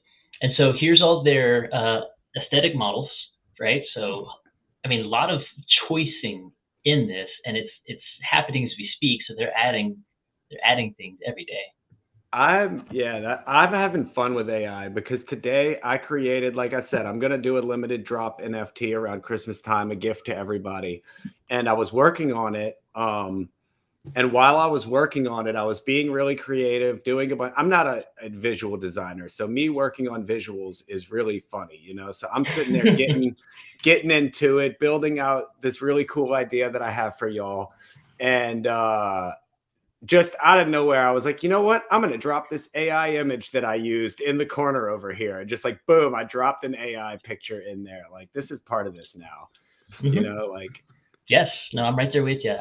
so here's all their aesthetic models, right? So, I mean, a lot of choicing in this, and it's happening as we speak. So they're adding things every day. I'm having fun with AI because today I created, like I said, I'm gonna do a limited drop NFT around Christmas time, a gift to everybody, and I was working on it. And while I was working on it, I was being really creative, doing a bunch. I'm not a visual designer, so me working on visuals is really funny, So I'm sitting there getting into it, building out this really cool idea that I have for y'all, and just out of nowhere, I was like, you know what? I'm gonna drop this AI image that I used in the corner over here, and just like boom, I dropped an AI picture in there. Like this is part of this now, Like yes, no, I'm right there with you.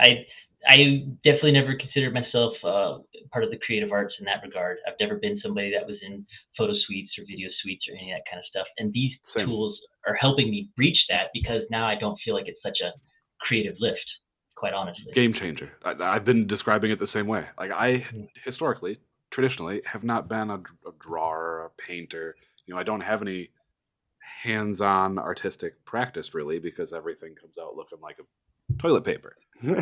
I definitely never considered myself part of the creative arts in that regard. I've never been somebody that was in photo suites or video suites or any of that kind of stuff. And these tools are helping me reach that because now I don't feel like it's such a creative lift, quite honestly. Game changer. I've been describing it the same way. Like I historically, traditionally, have not been a drawer or a painter. I don't have any hands-on artistic practice really because everything comes out looking like a toilet paper. But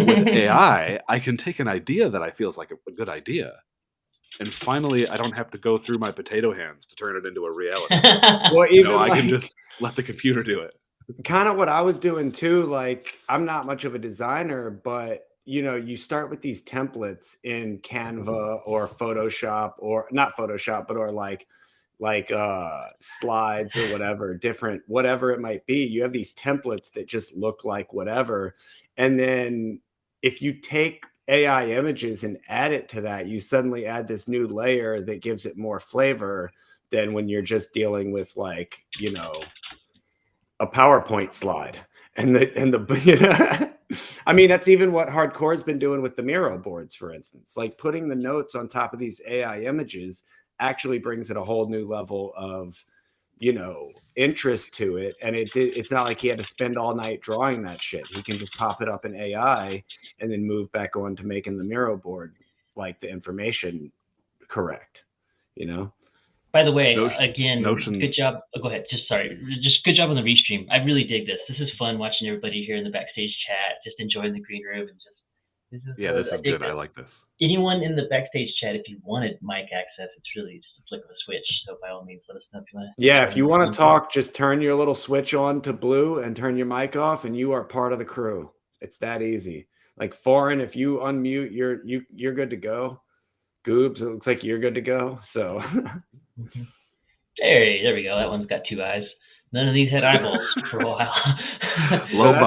with AI, I can take an idea that I feel is like a good idea, and finally, I don't have to go through my potato hands to turn it into a reality. Well, I can just let the computer do it. Kind of what I was doing too. Like, I'm not much of a designer, but you start with these templates in Canva or Photoshop, or not Photoshop, but or like slides or whatever it might be. You have these templates that just look like whatever. And then if you take AI images and add it to that, you suddenly add this new layer that gives it more flavor than when you're just dealing with a PowerPoint slide. And I mean, that's even what hardcore's been doing with the Miro boards, for instance. Like putting the notes on top of these AI images actually brings it a whole new level of interest to it. And it's not like he had to spend all night drawing that shit. He can just pop it up in AI and then move back on to making the Miro board like the information correct. By the way, good job. Oh, go ahead. Just good job on the restream. I really dig this. This is fun watching everybody here in the backstage chat, just enjoying the green room and just. This is good. I like this. Anyone in the backstage chat, if you wanted mic access, it's really just a flick of a switch. So by all means, let us know if you want to. Yeah, if you want to talk, just turn your little switch on to blue and turn your mic off, and you are part of the crew. It's that easy. Like foreign, if you unmute, you're good to go. Goobs, it looks like you're good to go. So there we go. That one's got 2 eyes. None of these had eyeballs for a while. Low that's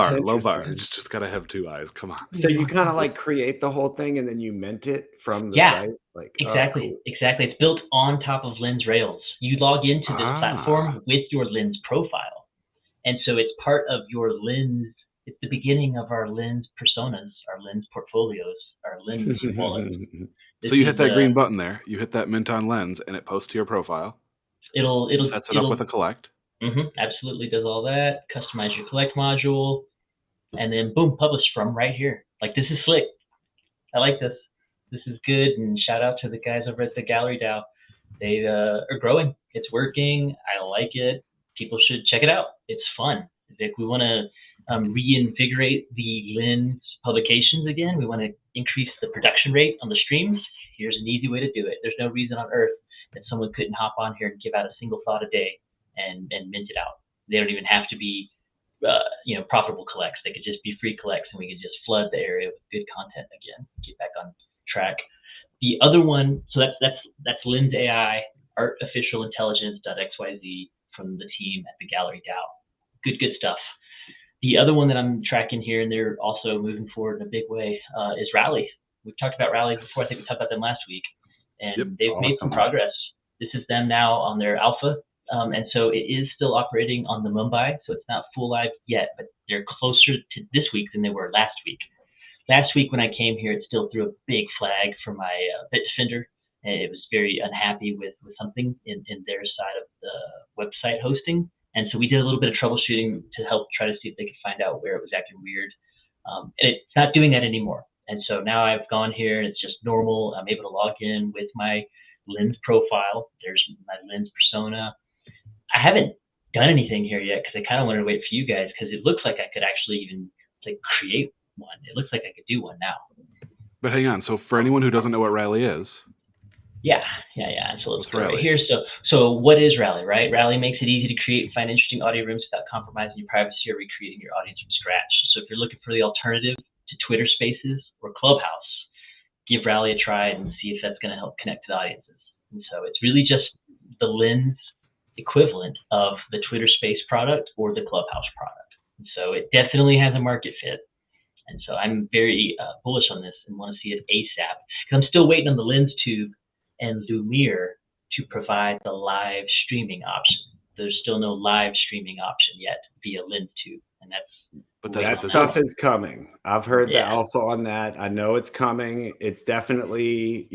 bar. interesting. It's just gotta have 2 eyes. Come on. So you kind of like create the whole thing and then you mint it from the Yeah, site? Like, oh, exactly. cool. Exactly. It's built on top of Lens Rails. You log into this Ah. platform with your Lens profile. And so it's part of your Lens. It's the beginning of our Lens personas, our Lens portfolios, our Lens wallet. So you hit that green button there. You hit that mint on Lens, and it posts to your profile. It'll Sets it up with a collect. Absolutely does all that. Customize your collect module, and then boom, publish from right here. Like, this is slick. I like this. This is good. And shout out to the guys over at the Gallery DAO. They are growing. It's working. I like it. People should check it out. It's fun. If we want to reinvigorate the Lens publications again, we want to increase the production rate on the streams. Here's an easy way to do it. There's no reason on earth that someone couldn't hop on here and give out a single thought a day and mint it out. They don't even have to be profitable collects. They could just be free collects, and we could just flood the area with good content again. Get back on track. The other one, so that's Lens AI, artificial intelligence.xyz from the team at the Gallery DAO. Good stuff. The other one that I'm tracking here, and they're also moving forward in a big way, is Rally. We've talked about Rally before. I think we talked about them last week, and they've made some progress. This is them now on their alpha, and so it is still operating on the Mumbai, so it's not full live yet, but they're closer to this week than they were last week. Last week when I came here, it still threw a big flag for my Bitdefender, and it was very unhappy with something in their side of the website hosting. And so we did a little bit of troubleshooting to help try to see if they could find out where it was acting weird. And it's not doing that anymore. And so now I've gone here and it's just normal. I'm able to log in with my Lens profile. There's my Lens persona. I haven't done anything here yet because I kind of wanted to wait for you guys, because it looks like I could actually even create one. It looks like I could do one now. But hang on. So for anyone who doesn't know what Rally is. Yeah. So let's go right here. So what is Rally, right? Rally makes it easy to create and find interesting audio rooms without compromising your privacy or recreating your audience from scratch. So if you're looking for the alternative to Twitter Spaces or Clubhouse, give Rally a try and see if that's going to help connect to the audiences. And so it's really just the Lens equivalent of the Twitter Space product or the Clubhouse product. And so it definitely has a market fit. And so I'm very bullish on this and want to see it ASAP, because I'm still waiting on the Lens Tube and Lumiere to provide the live streaming option. There's still no live streaming option yet via Lens Tube, and that stuff is coming. I've heard the alpha on that. I know it's coming. It's definitely,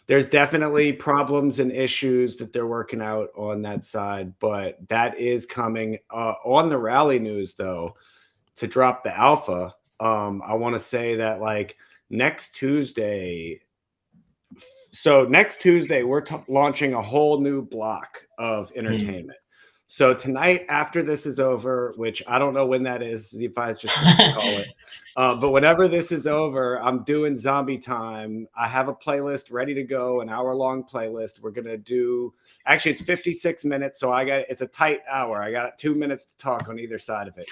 there's definitely problems and issues that they're working out on that side, but that is coming. On the Rally news, though, to drop the alpha, I want to say that next Tuesday. So next Tuesday, we're launching a whole new block of entertainment. So tonight, after this is over, which I don't know when that is, Zephi's just going to call it. But whenever this is over, I'm doing Zombie Time. I have a playlist ready to go, an hour-long playlist. We're going to do, actually, it's 56 minutes, so it's a tight hour. I got 2 minutes to talk on either side of it.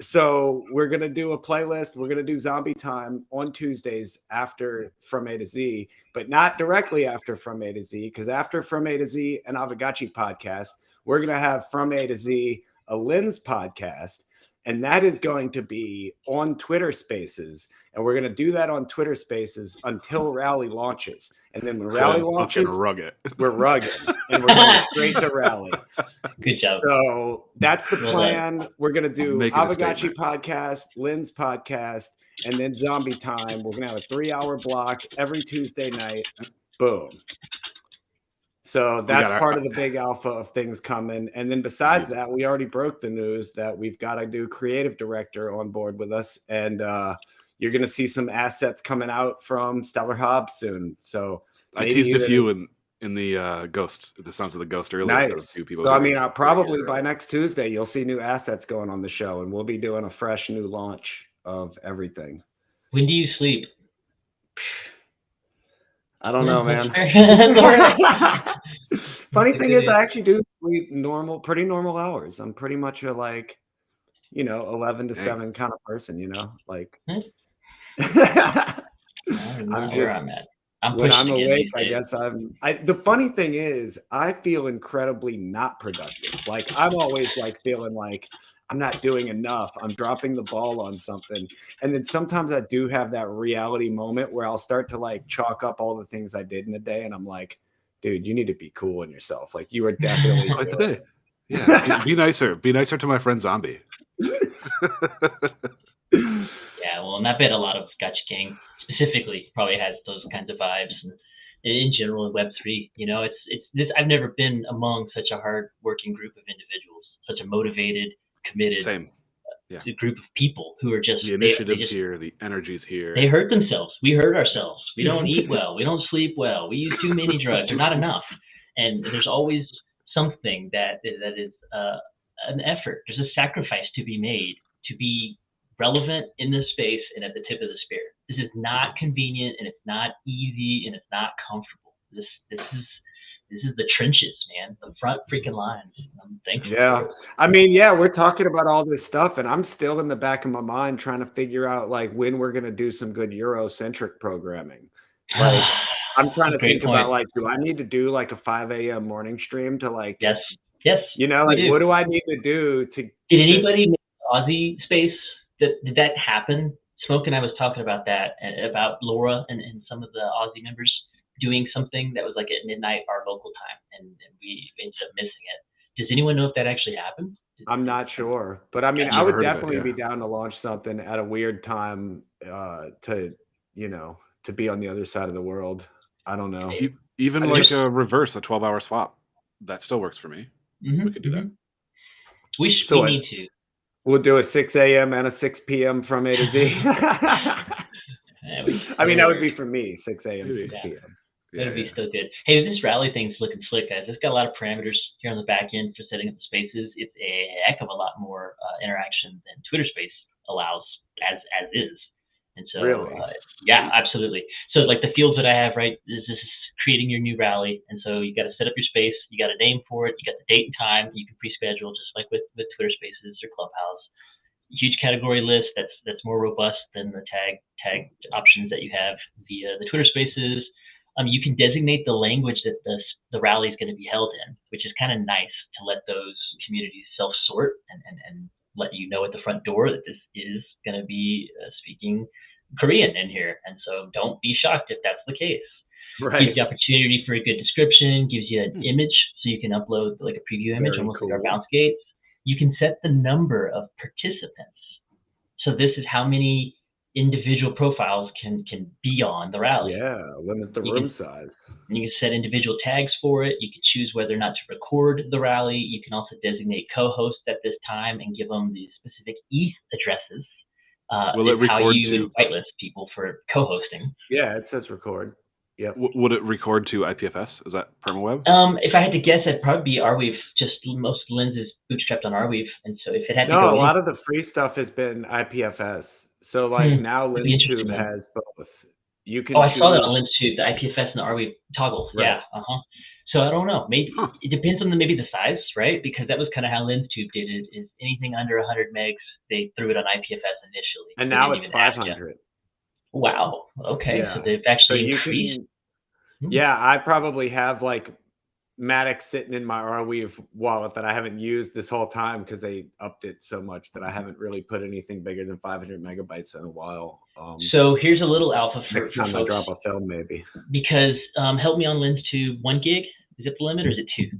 So we're going to do a playlist. We're going to do Zombie Time on Tuesdays after From A to Z, but not directly after From A to Z, because after From A to Z and Aavegotchi Podcast, we're going to have From A to Z, a Lens podcast, and that is going to be on Twitter Spaces, and we're going to do that on Twitter Spaces until Rally launches. And then when Rally launches, we're rugged, and we're going straight to Rally. Good job. So that's the plan. We're going to do Aavegotchi Podcast, Lens Podcast, and then Zombie Time. We're going to have a 3-hour block every Tuesday night. Boom. So that's part of the big alpha of things coming. And then besides that, we already broke the news that we've got a new creative director on board with us. And you're going to see some assets coming out from Stellar Hobbs soon. So I teased a few in the Ghost, the Sounds of the Ghost earlier. Nice. So, probably by next Tuesday, you'll see new assets going on the show. And we'll be doing a fresh new launch of everything. When do you sleep? I don't know, man. Funny thing is, I actually do sleep pretty normal hours. I'm pretty much a 11 to 7 kind of person, I'm I'm just, where I'm at. I'm when I'm pushing again awake, these I days. guess the funny thing is I feel incredibly not productive. Like I'm always like feeling like I'm not doing enough. I'm dropping the ball on something. And then sometimes I do have that reality moment where I'll start to like chalk up all the things I did in a day. And I'm like, dude, you need to be cool on yourself. Like you are definitely Like doing today. Yeah. Be nicer. Be nicer to my friend Zombie. Yeah, well, and I bet a lot of Gotcha Gang specifically probably has those kinds of vibes, and in general in Web3, you know, it's this. I've never been among such a hard-working group of individuals, such a motivated, committed Same. Yeah. group of people who are just The initiative's here. The energy's here. they hurt themselves. We hurt ourselves. We don't eat well. We don't sleep well. We use too many drugs or not enough. And there's always something that is an effort. There's a sacrifice to be made to be relevant in this space and at the tip of the spear. This is not convenient and it's not easy and it's not comfortable. This is the trenches, man. The front freaking lines. I'm thankful. Yeah. I mean, yeah, we're talking about all this stuff, and I'm still in the back of my mind trying to figure out like when we're gonna do some good Eurocentric programming. Like I'm trying to think about like, do I need to do like a 5 a.m. morning stream to like yes, you know, like what do I need to do to did anybody make Aussie space? Did that happen? Smoke and I was talking about that, about Laura and some of the Aussie members doing something that was like at midnight our local time, and we ended up missing it. Does anyone know if that actually happened? I'm not sure, but I mean, I would definitely be down to launch something at a weird time to, you know, to be on the other side of the world. I don't know. Even like a reverse, a 12-hour swap. That still works for me. We could do that. We need to. We'll do a 6 a.m. and a 6 p.m. from A to Z. I mean, that would be for me, 6 a.m., 6 p.m. That'd be so good. Hey, this rally thing's looking slick, guys. It's got a lot of parameters here on the back end for setting up the spaces. It's a heck of a lot more interaction than Twitter Space allows as is. And so, yeah, absolutely. So like the fields that I have, right, is this creating your new rally. And so you got to set up your space. You got a name for it. You got the date and time. You can pre-schedule just like with Twitter Spaces or Clubhouse. Huge category list that's more robust than the tag options that you have via the Twitter Spaces. You can designate the language that the rally is going to be held in, which is kind of nice to let those communities self-sort and let you know at the front door that this is going to be speaking Korean in here. And so don't be shocked if that's the case. Right. Gives the opportunity for a good description, gives you an image so you can upload like a preview image, almost like our bounce gates. You can set the number of participants. So this is how many individual profiles can be on the rally. Yeah, limit the room size. You can set individual tags for it. You can choose whether or not to record the rally. You can also designate co-hosts at this time and give them the specific ETH addresses. Will it record how you to whitelist people for co-hosting? Yeah, it says record. Yep. Would it record to IPFS? Is that permaweb? If I had to guess, it'd probably be Arweave. Just most Lens is bootstrapped on Arweave, and so if it had to go a lot of the free stuff has been IPFS. So like now LensTube has both. You can. I saw that on LensTube, the IPFS and the Arweave toggle. Right. Yeah. So I don't know. Maybe it depends on the size, right? Because that was kind of how LensTube did it. Is anything under 100 megs, they threw it on IPFS initially, and now it's 500. Wow. Okay. Yeah. So they've actually increased. Yeah, I probably have like Matic sitting in my Arweave wallet that I haven't used this whole time because they upped it so much that I haven't really put anything bigger than 500 megabytes in a while. So here's a little alpha for next time I drop a film, maybe. Because help me on LensTube, 1 gig? Is it the limit or is it 2?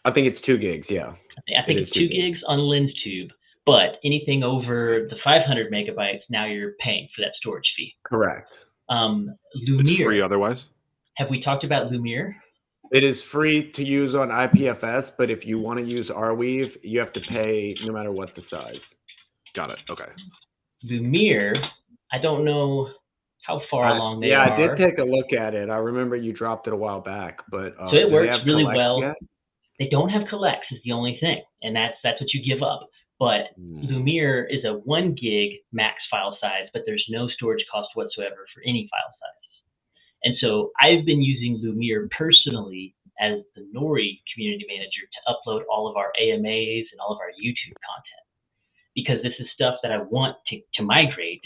I think it's 2 gigs. Yeah, I think it's 2 gigs on LensTube. But anything over the 500 megabytes, now you're paying for that storage fee. Correct. Lumiere. It's free otherwise. Have we talked about Lumiere? It is free to use on IPFS, but if you want to use Arweave, you have to pay no matter what the size. Got it. Okay. Lumiere, I don't know how far along they are. Yeah, I did take a look at it. I remember you dropped it a while back, but so it works really well. Yet? They don't have collects is the only thing, and that's what you give up. But Lumiere is a 1 gig max file size, but there's no storage cost whatsoever for any file size. And so I've been using Lumiere personally as the Nori community manager to upload all of our AMAs and all of our YouTube content, because this is stuff that I want to migrate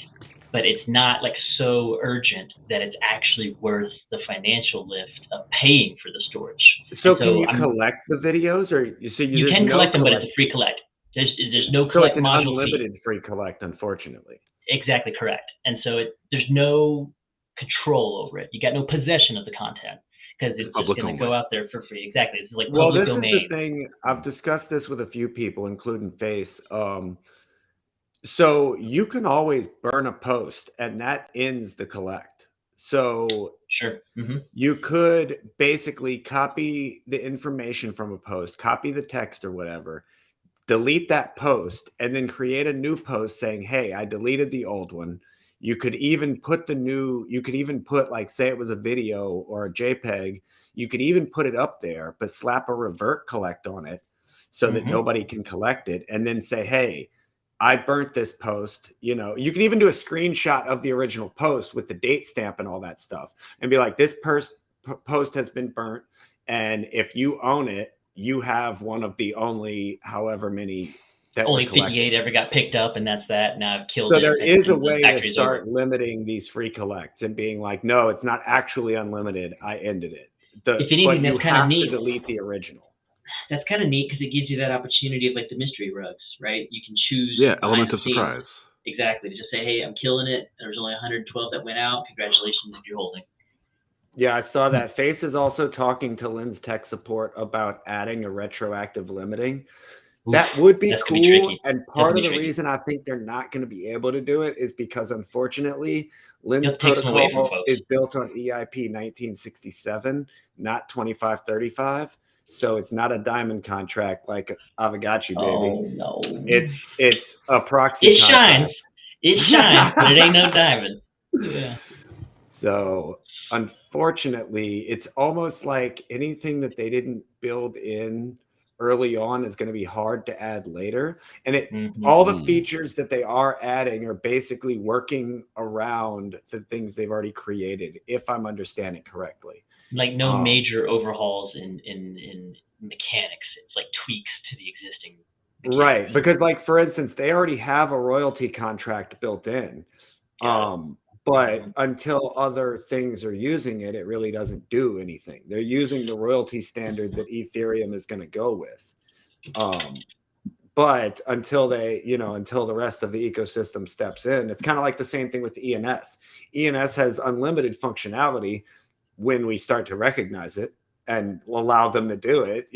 but it's not like so urgent that it's actually worth the financial lift of paying for the storage. So And can so you collect the videos, or you there's can no collect them, but it's collect? a free collect. There's no So it's collect an module fee. unlimited free collect, unfortunately. Exactly correct. And so there's no control over it. You got no possession of the content because it's just going to go out there for free. Exactly. It's like public domain. Is the thing. I've discussed this with a few people, including Face. So you can always burn a post, and that ends the collect. So sure. You could basically copy the information from a post, copy the text or whatever, delete that post, and then create a new post saying, hey, I deleted the old one. You could even put like, say it was a video or a JPEG, you could even put it up there, but slap a revert collect on it so that nobody can collect it, and then say, hey, I burnt this post. You can even do a screenshot of the original post with the date stamp and all that stuff and be like, this post has been burnt. And if you own it, you have one of the only however many that only 58 ever got picked up, and that's that. Now I've killed it. So there is a way to start limiting these free collects and being like, no, it's not actually unlimited. I ended it. But you have to delete the original. That's kind of neat because it gives you that opportunity of like the mystery rugs, right? You can choose. Yeah, element of surprise. Exactly. To just say, hey, I'm killing it. There's only 112 that went out. Congratulations if you're holding. Yeah, I saw that. Face is also talking to Lynn's tech support about adding a retroactive limiting. That would be cool. And part of the reason I think they're not going to be able to do it is because, unfortunately, Lynn's protocol is built on EIP 1967, not 2535. So it's not a diamond contract like Aavegotchi, baby. Oh, no. It's a proxy contract. It shines, but it ain't no diamond. Yeah. So unfortunately, it's almost like anything that they didn't build in early on is going to be hard to add later. And all the features that they are adding are basically working around the things they've already created, if I'm understanding correctly. Like no major overhauls in mechanics. It's like tweaks to the existing mechanics. Right, because like, for instance, they already have a royalty contract built in. But until other things are using it, it really doesn't do anything. They're using the royalty standard that Ethereum is going to go with. But until until the rest of the ecosystem steps in, it's kind of like the same thing with ENS. ENS has unlimited functionality when we start to recognize it and allow them to do it,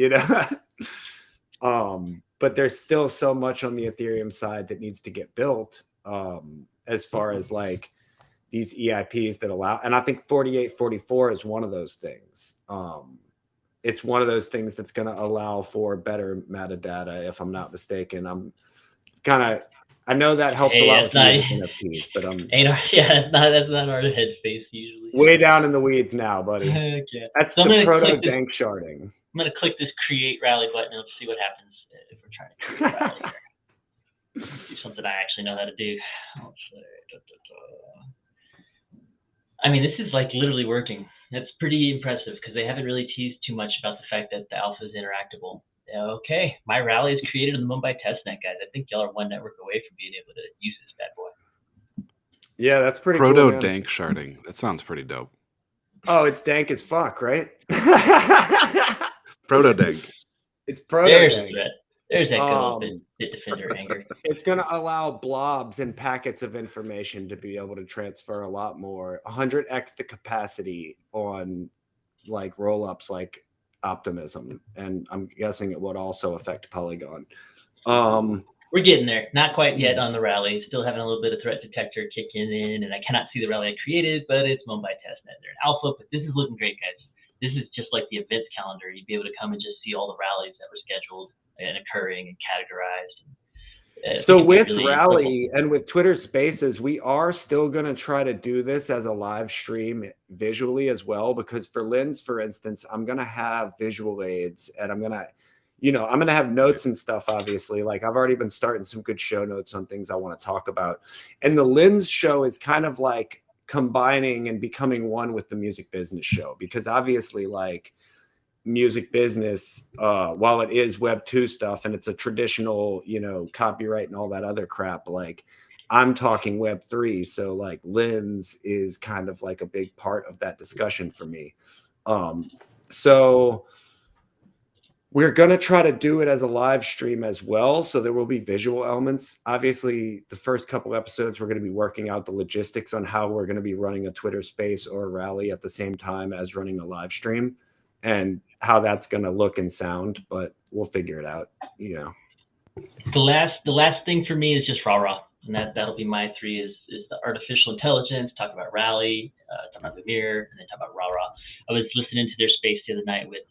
but there's still so much on the Ethereum side that needs to get built, as far as like these EIPs that allow, and I think 4844 is one of those things. It's one of those things that's going to allow for better metadata, if I'm not mistaken. I know that helps a lot with music NFTs, but that's not our headspace usually. Way down in the weeds now, buddy. Okay. That's the proto dank sharding. I'm gonna click this create rally button and let's see what happens if we're trying to create a rally here. Do something I actually know how to do. Let's say, I mean, this is like literally working. That's pretty impressive because they haven't really teased too much about the fact that the alpha is interactable. Okay, my rally is created on the Mumbai testnet, guys. I think y'all are one network away from being able to use this bad boy. Yeah, that's pretty proto cool, dank sharding. That sounds pretty dope. Oh, it's dank as fuck, right? Proto dank. It's proto dank. There's that good old bit defender anger. It's going to allow blobs and packets of information to be able to transfer a lot more, 100x the capacity on like rollups like Optimism, and I'm guessing it would also affect Polygon. We're getting there. Not quite yet on the rally. Still having a little bit of threat detector kicking in, and I cannot see the rally I created, but it's Mumbai testnet. They're in alpha, but this is looking great, guys. This is just like the events calendar. You'd be able to come and just see all the rallies that were scheduled and occurring and categorized. So with really Rally and with Twitter Spaces, we are still going to try to do this as a live stream visually as well, because for Lynn's, for instance, I'm going to have visual aids, and I'm going to have notes and stuff, obviously. Like, I've already been starting some good show notes on things I want to talk about. And the Lynn's show is kind of like combining and becoming one with the music business show, because obviously, like, music business, while it is Web 2 stuff and it's a traditional, copyright and all that other crap, like, I'm talking Web3, so like Lens is kind of like a big part of that discussion for me. So we're going to try to do it as a live stream as well. So there will be visual elements. Obviously, the first couple episodes, we're going to be working out the logistics on how we're going to be running a Twitter space or a rally at the same time as running a live stream and how that's going to look and sound. But we'll figure it out, you know. The last thing for me is just rah-rah. And that'll be my 3 is the artificial intelligence, talk about rally, talk about the mirror, and then talk about rah-rah. I was listening to their space the other night with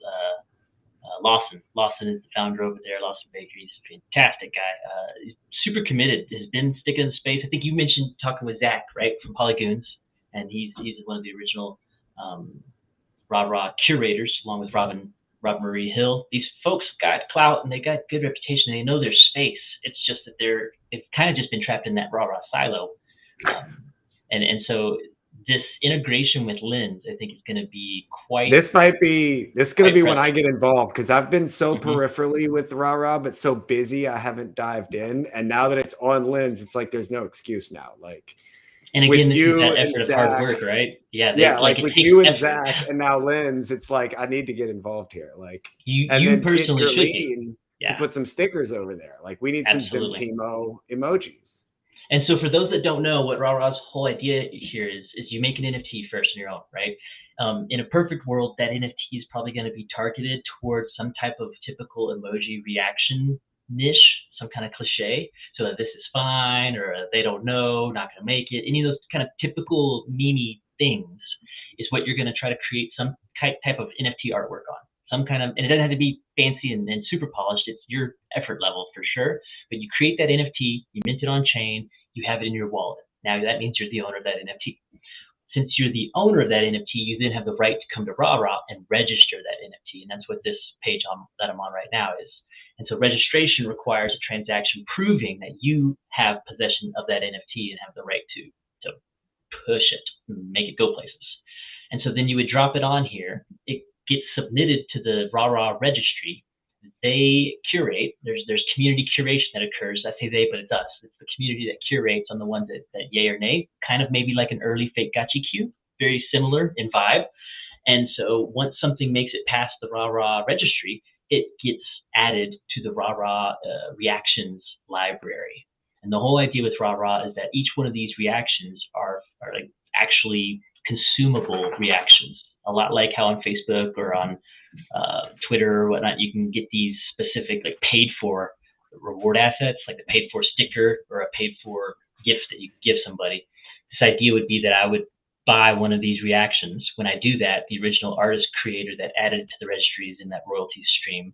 Lawson. Lawson is the founder over there, Lawson Bakery. He's a fantastic guy. He's super committed, has been sticking in the space. I think you mentioned talking with Zach, right, from Polygoons, and he's one of the original rah-rah curators, along with Robin Marie Hill. These folks got clout and they got good reputation. They know their space. It's just that they've kind of just been trapped in that rah-rah silo. And so this integration with Lens, I think, is going to be quite. This is going to be when I get involved, because I've been so peripherally with rah-rah, but so busy I haven't dived in. And now that it's on Lens, it's like there's no excuse now. Like. And again, this is that effort of hard work, right? Yeah, like with you and Zach and now Lens, it's like I need to get involved here. Like you then personally get Gerlene to put some stickers over there. Like we need some Zimtimo emojis. And so for those that don't know, what rah-rah's whole idea here is you make an NFT first on your own, right? In a perfect world, that NFT is probably going to be targeted towards some type of typical emoji reaction niche, some kind of cliche, so that this is fine, or they don't know, not going to make it. Any of those kind of typical meme things is what you're going to try to create some type of NFT artwork on. Some kind of, and it doesn't have to be fancy and super polished. It's your effort level for sure. But you create that NFT, you mint it on chain, you have it in your wallet. Now that means you're the owner of that NFT. Since you're the owner of that NFT, you then have the right to come to rah-rah and register that NFT. And that's what this page that I'm on right now is. And so registration requires a transaction proving that you have possession of that NFT and have the right to push it, make it go places. And so then you would drop it on here. It gets submitted to the rah-rah registry. They curate. There's community curation that occurs. I say they, but it's us. It's the community that curates on the ones that yay or nay, kind of maybe like an early fake Gotchi queue, very similar in vibe. And so once something makes it past the rah-rah registry, it gets added to the rah-rah reactions library. And the whole idea with rah-rah is that each one of these reactions are like actually consumable reactions. A lot like how on Facebook or on Twitter or whatnot, you can get these specific like paid for reward assets, like a paid for sticker or a paid for gift that you give somebody. This idea would be that I would buy one of these reactions. When I do that, the original artist creator that added it to the registry is in that royalties stream.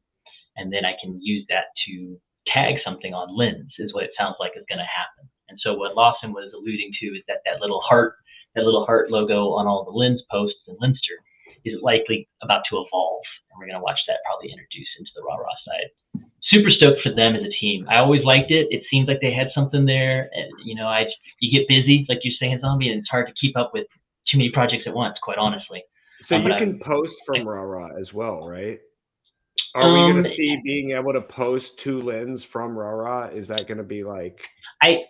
And then I can use that to tag something on Lens is what it sounds like is going to happen. And so what Lawson was alluding to is that little heart logo on all the Lens posts and Lenster is likely about to evolve. And we're going to watch that probably introduce into the rah-rah side. Super stoked for them as a team. I always liked it. It seems like they had something there. And, you know, you get busy, like you're saying, Zombie, and it's hard to keep up with too many projects at once, quite honestly. So you can post from rah-rah as well, right? Are we going to see being able to post to Lens from rah-rah? Is that going to be like...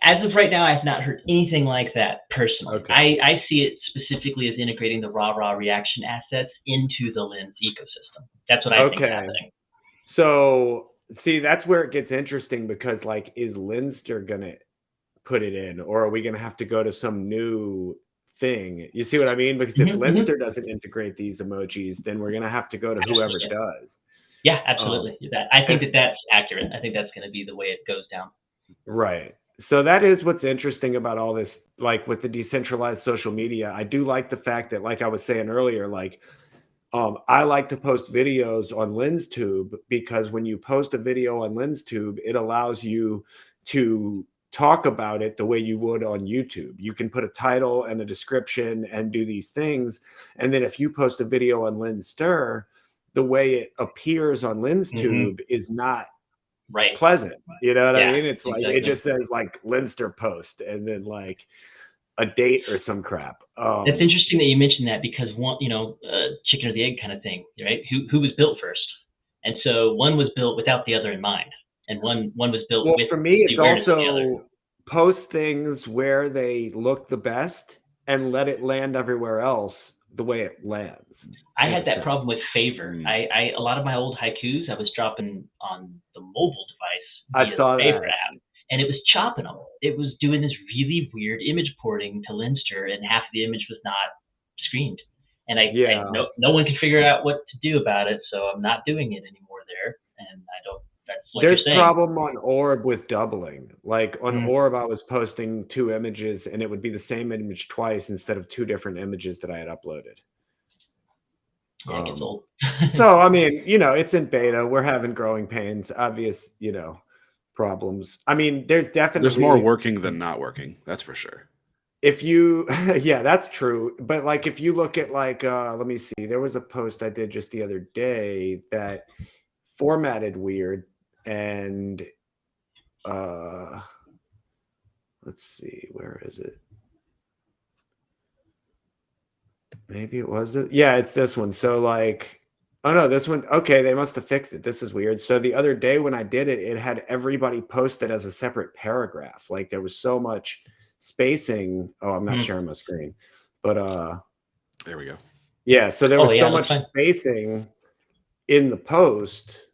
as of right now, I have not heard anything like that personally. Okay. I see it specifically as integrating the rah-rah reaction assets into the Lens ecosystem. That's what I think is happening. So, see, that's where it gets interesting because, like, is Lenster going to put it in, or are we going to have to go to some new thing? You see what I mean? Because if Lenster doesn't integrate these emojis, then we're going to have to go to whoever does. Yeah, absolutely. I think that's accurate. I think that's going to be the way it goes down. Right. So that is what's interesting about all this, like with the decentralized social media. I do like the fact that, like I was saying earlier, like I like to post videos on LensTube because when you post a video on LensTube, it allows you to talk about it the way you would on YouTube. You can put a title and a description and do these things. And then if you post a video on Lenster, the way it appears on LensTube is not pleasant. You know what I mean? It's like it just says like Lenster post and then like a date or some crap. It's interesting that you mentioned that because one, chicken or the egg kind of thing, right? Who was built first? And so one was built without the other in mind, and one was built. Well, with for me, it's also post things where they look the best and let it land everywhere else the way it lands. I in had a that sense. problem with Favor. Mm. I a lot of my old haikus I was dropping on the mobile device I via saw the Favor that. app, and it was chopping them. It was doing this really weird image porting to Linster, and half of the image was not screened. And Yeah. no one can figure out what to do about it, so I'm not doing it anymore there. And I don't. That's like There's you're saying. problem on Orb with doubling. Like on Mm. Orb, I was posting 2 images and it would be the same image twice instead of 2 different images that I had uploaded. Yeah, it gets old. So, I mean, you know, it's in beta. We're having growing pains, obvious, you know, problems. I mean, there's more working than not working. That's for sure. If you, yeah, that's true. But like, if you look at like, let me see, there was a post I did just the other day that formatted weird, and let's see, where is it? Maybe it was it. Yeah, it's this one. So like, oh no, this one. Okay, they must have fixed it. This is weird. So the other day when I did it, it had everybody posted as a separate paragraph. Like there was so much spacing. Oh, I'm not sharing my screen, but there we go. Yeah, so there was so much spacing in the post.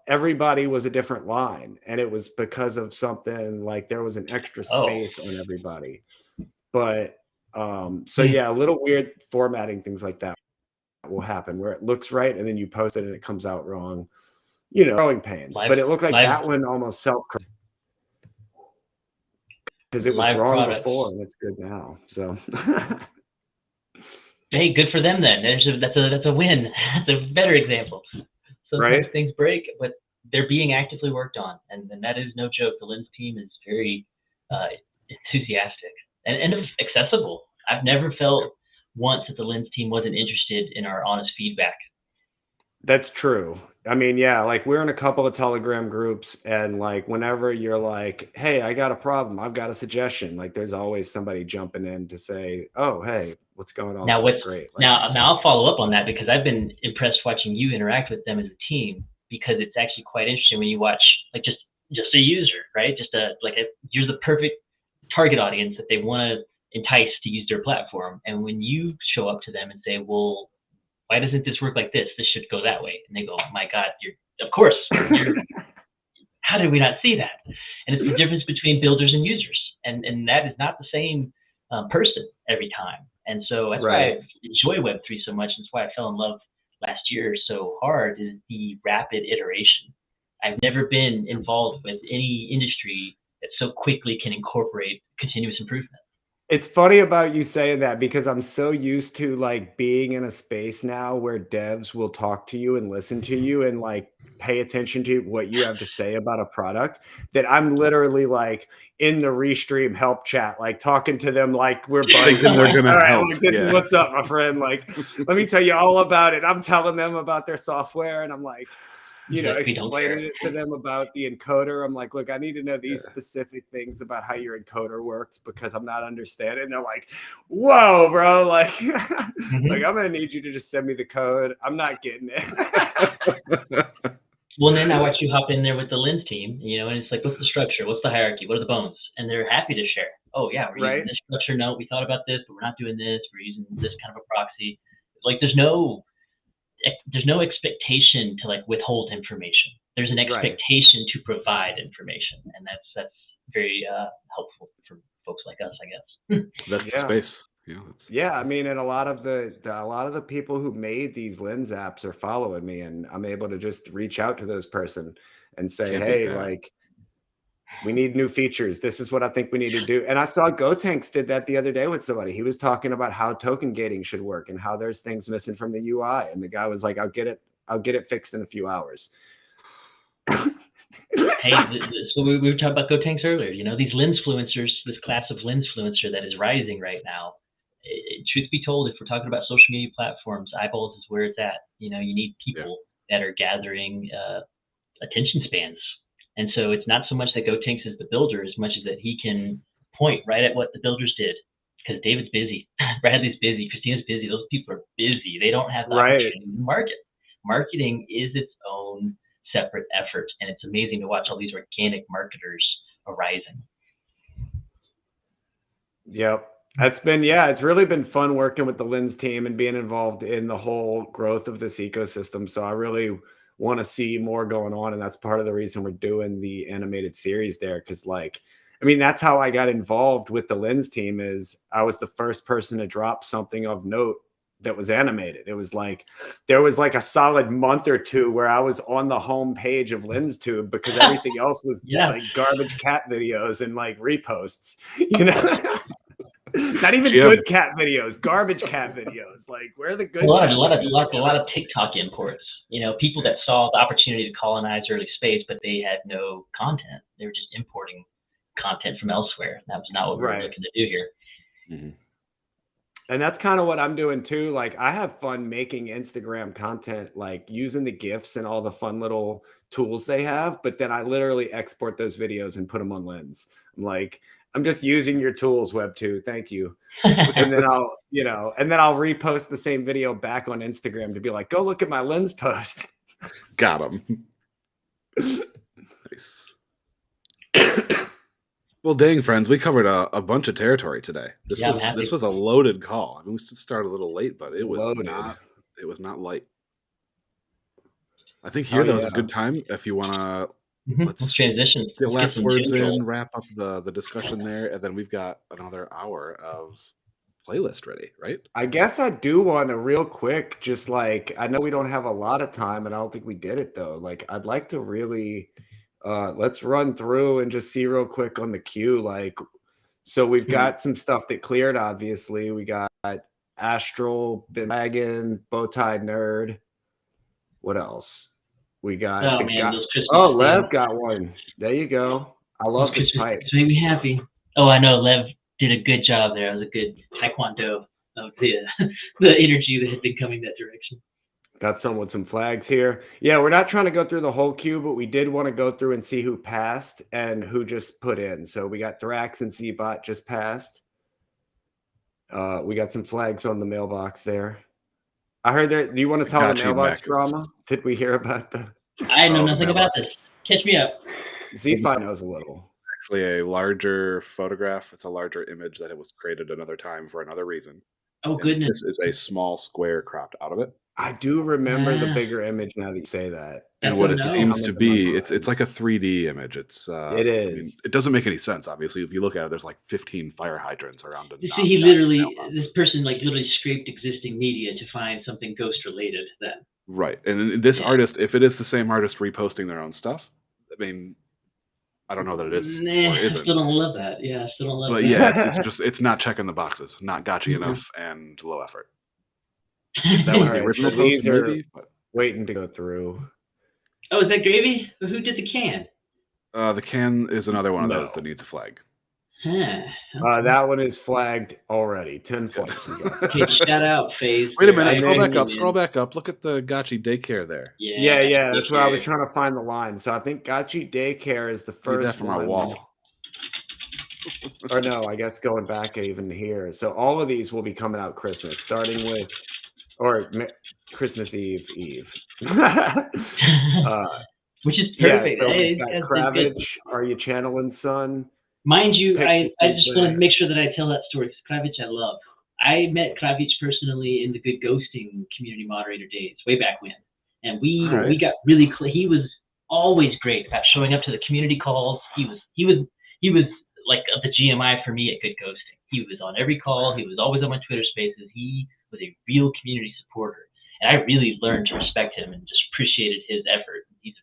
Everybody was a different line, and it was because of something like there was an extra space on everybody. But so yeah, a little weird formatting things like that will happen where it looks right and then you post it and it comes out wrong. You know, growing pains. But it looked like that one almost self-corrected because it was wrong before and it's good now. So hey, good for them then. That's a win. That's a better example. Sometimes things break, but they're being actively worked on, and that is no joke. The Lens team is very enthusiastic and accessible. I've never felt once that the Lens team wasn't interested in our honest feedback. That's true. I mean, yeah, like we're in a couple of Telegram groups, and like whenever you're like, hey, I got a problem, I've got a suggestion, like there's always somebody jumping in to say, oh, hey, what's going on? Now, That's great. Like, now I'll follow up on that because I've been impressed watching you interact with them as a team, because it's actually quite interesting when you watch like just a user, right? You're the perfect target audience that they want to entice to use their platform. And when you show up to them and say, well, why doesn't this work like this? This should go that way. And they go, oh my God, of course. How did we not see that? And it's the difference between builders and users. And that is not the same person every time. And so that's why I enjoy Web3 so much. That's why I fell in love last year so hard, is the rapid iteration. I've never been involved with any industry that so quickly can incorporate continuous improvement. It's funny about you saying that because I'm so used to like being in a space now where devs will talk to you and listen to you and like pay attention to what you have to say about a product, that I'm literally like in the Restream help chat, like talking to them like we're buddies. Thinking they're gonna help. Like, this is what's up, my friend. Like, let me tell you all about it. I'm telling them about their software, and I'm like, you know, explaining it to them about the encoder. I'm like, look, I need to know these specific things about how your encoder works because I'm not understanding. And they're like, whoa, bro. Like, like I'm going to need you to just send me the code. I'm not getting it. Well, then I watch you hop in there with the Lens team, you know, and it's like, what's the structure? What's the hierarchy? What are the bones? And they're happy to share. Oh, yeah, we're using this structure. No, we thought about this, but we're not doing this. We're using this kind of a proxy. Like, there's no expectation to like withhold information. There's an expectation to provide information, and that's very helpful for folks like us, I guess. That's the space. Yeah, I mean, and a lot of the people who made these Lens apps are following me, and I'm able to just reach out to those person and say, hey, like, we need new features. This is what I think we need to do. And I saw GoTanks did that the other day with somebody. He was talking about how token gating should work and how there's things missing from the UI. And the guy was like, I'll get it fixed in a few hours. Hey, so we were talking about GoTanks earlier. You know, these Lensfluencers, this class of Lensfluencer that is rising right now. Truth be told, if we're talking about social media platforms, eyeballs is where it's at. You know, you need people that are gathering attention spans. And so it's not so much that GoTanks is the builder as much as that he can point right at what the builders did. Because David's busy, Bradley's busy, Christina's busy. Those people are busy. They don't have the opportunity to market. Marketing is its own separate effort. And it's amazing to watch all these organic marketers arising. Yep. It's really been fun working with the Lens team and being involved in the whole growth of this ecosystem. So I really want to see more going on. And that's part of the reason we're doing the animated series there. Cause that's how I got involved with the Lens team. Is I was the first person to drop something of note that was animated. It was like there was like a solid month or two where I was on the home page of LensTube because everything else was like garbage cat videos and like reposts, Not even good cat videos, garbage cat videos. Like, where are the good? A lot of TikTok imports. People that saw the opportunity to colonize early space, but they had no content. They were just importing content from elsewhere. That was not what we were looking to do here. Mm-hmm. And that's kind of what I'm doing too. Like, I have fun making Instagram content, like using the GIFs and all the fun little tools they have. But then I literally export those videos and put them on Lens. I'm like, I'm just using your tools, Web2. Thank you. And then I'll repost the same video back on Instagram to be like, go look at my Lens post. Got him. Nice. Well, dang, friends, we covered a bunch of territory today. This was a loaded call. I mean, we started a little late, but it was not light. I think here that was a good time if you want to. Let's transition. Get last words in, wrap up the discussion there, and then we've got another hour of playlist ready, right? I guess I do want to real quick, just like, I know we don't have a lot of time, and I don't think we did it though. Like, I'd like to really, let's run through and just see real quick on the queue. Like, so we've got some stuff that cleared. Obviously, we got Astral, Bin Laden, Bowtie Nerd. What else? We got Lev got one. There you go. I love this pipe. It's made me happy. Oh, I know. Lev did a good job there. It was a good taekwondo of the energy that had been coming that direction. Got some with some flags here. Yeah, we're not trying to go through the whole queue, but we did want to go through and see who passed and who just put in. So we got Thrax and Zbot just passed. We got some flags on the mailbox there. I heard that. Do you want to tell the mailbox drama? Did we hear about the? I know nothing about this. Catch me up. Z-Fi knows a little. Actually, a larger photograph. It's a larger image that it was created another time for another reason. Oh, goodness. This is a small square cropped out of it. I do remember the bigger image now that you say that. And what it seems to be, it's like a 3D image. It is. I mean, it doesn't make any sense. Obviously, if you look at it, there's like 15 fire hydrants around it. You see, this person literally scraped existing media to find something ghost related. Then. Right, and this artist, if it is the same artist reposting their own stuff, I mean, I don't know that it is or isn't. I still don't love that. Yeah, I still don't love that. But yeah, it's not checking the boxes, not gotchy enough, and low effort. If that was the original post, maybe. But waiting to go through. Oh, is that Gravy? Who did the can? The can is another one of those that needs a flag. Huh. That one is flagged already. 10 flags. Okay, shout out, FaZe. Wait a minute. Scroll back up. Look at the Gotchi Daycare there. Yeah. That's where I was trying to find the line. So I think Gotchi Daycare is the first. That from our wall. Or no, I guess going back even here. So all of these will be coming out Christmas, starting with, or Christmas Eve. Which is perfect. So we've got Kravitch, Are You Channeling Son? Mind you, I just want to make sure that I tell that story because Kravitch I love. I met Kravitch personally in the Good Ghosting community moderator days, way back when. And we got really close. He was always great about showing up to the community calls. He was like the GMI for me at Good Ghosting. He was on every call. He was always on my Twitter spaces. He was a real community supporter. And I really learned to respect him and just appreciated his effort. He's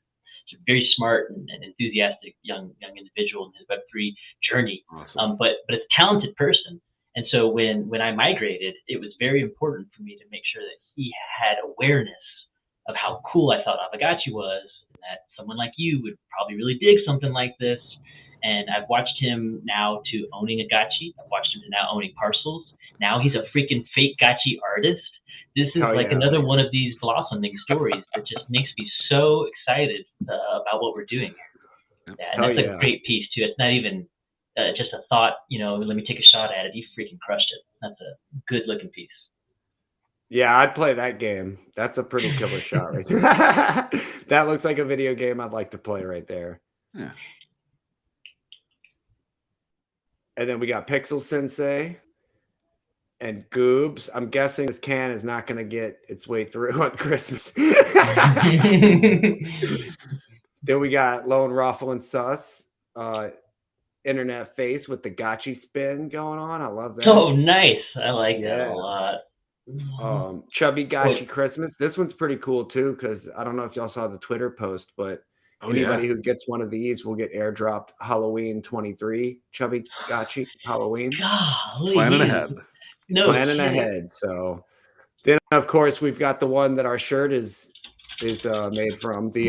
a very smart and enthusiastic young individual in his Web3 journey. Awesome. But it's a talented person. And so when I migrated, it was very important for me to make sure that he had awareness of how cool I thought Aavegotchi was, and that someone like you would probably really dig something like this. And I've watched him now to owning a Gotchi. I've watched him to now owning parcels. Now he's a freaking fake Gotchi artist. This is another one of these blossoming stories that just makes me so excited about what we're doing here. Yeah, and that's a great piece too. It's not even just a thought, let me take a shot at it. He freaking crushed it. That's a good looking piece. Yeah, I'd play that game. That's a pretty killer shot right there. That looks like a video game I'd like to play right there. Yeah. And then we got Pixel Sensei and Goobs. I'm guessing this can is not going to get its way through on Christmas. Then we got Lone Ruffle and Sus. Internet Face with the Gotchi spin going on. I love that. Oh, nice. I like that a lot. Chubby Gotchi Christmas. This one's pretty cool too, because I don't know if y'all saw the Twitter post, but anybody who gets one of these will get airdropped Halloween 23 Chubby Gotchi Halloween. Planning ahead. Planning ahead. So then, of course, we've got the one that our shirt is made from, the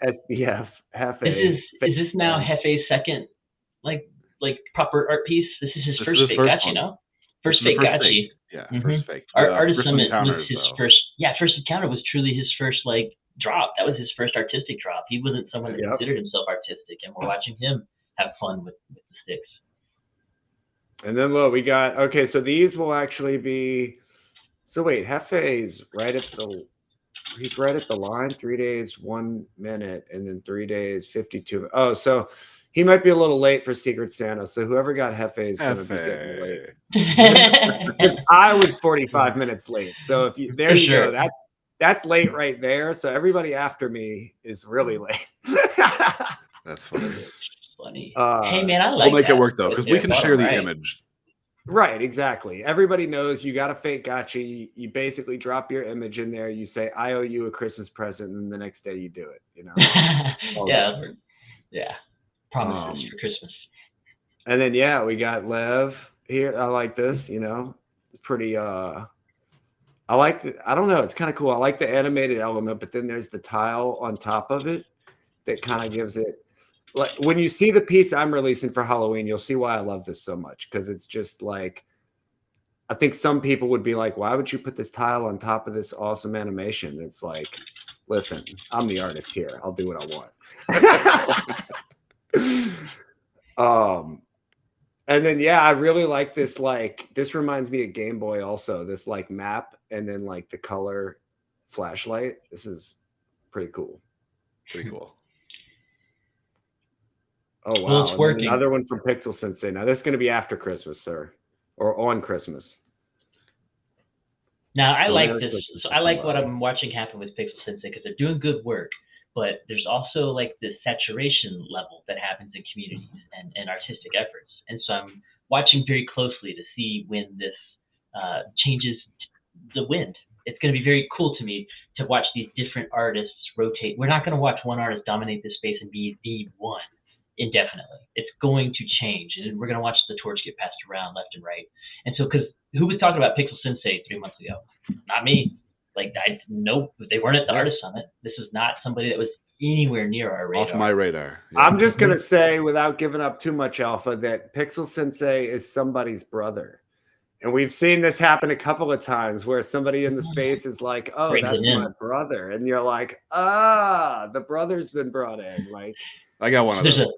SBF Hefe. Is this now Hefe's second like proper art piece? This is his first fake Gotchi, no? First fake Gotchi. Yeah, first fake. Artist Summit was his first. Yeah, first encounter was truly his first drop. That was his first artistic drop. He wasn't someone that considered himself artistic, and we're watching him have fun with the sticks. And then look, we got so these will actually be. So wait, Hefe's right at the. He's right at the line. 3 days, 1 minute, and then 3 days, 52. Oh, so he might be a little late for Secret Santa. So whoever got Hefe is going to be getting late. Because I was 45 minutes late. So if you you go, that's late right there. So everybody after me is really late. That's funny. Funny. Hey man, I like. We'll make it work though, because we can share the image. Right, exactly. Everybody knows you got a fake Gotchi. You basically drop your image in there. You say, "I owe you a Christmas present," and the next day you do it. You know. Yeah. Promises for Christmas. And then we got Lev here. I like this. You know, pretty. I like. I don't know. It's kind of cool. I like the animated element, but then there's the tile on top of it that kind of gives it. Like when you see the piece I'm releasing for Halloween, you'll see why I love this so much, because it's just like, I think some people would be like, why would you put this tile on top of this awesome animation? It's like, listen, I'm the artist here. I'll do what I want. And then I really like this. Like, this reminds me of Game Boy also. This like map and then like the color flashlight. This is pretty cool. Pretty cool. Oh, wow. Well, it's working. Another one from Pixel Sensei. Now, this is going to be after Christmas, sir, or on Christmas. Now, I like this. So I like what I'm watching happen with Pixel Sensei, because they're doing good work, but there's also like this saturation level that happens in communities and artistic efforts. And so I'm watching very closely to see when this changes the wind. It's going to be very cool to me to watch these different artists rotate. We're not going to watch one artist dominate this space and be the one indefinitely. It's going to change, and we're going to watch the torch get passed around left and right. And so, because who was talking about Pixel Sensei 3 months ago? Not me. Like, they weren't at the Artist Summit. This is not somebody that was anywhere near our radar. Off my radar. Yeah. I'm just going to say, without giving up too much alpha, that Pixel Sensei is somebody's brother. And we've seen this happen a couple of times where somebody in the space is like, oh, that's my brother. And you're like, the brother's been brought in. Like, I got one of those.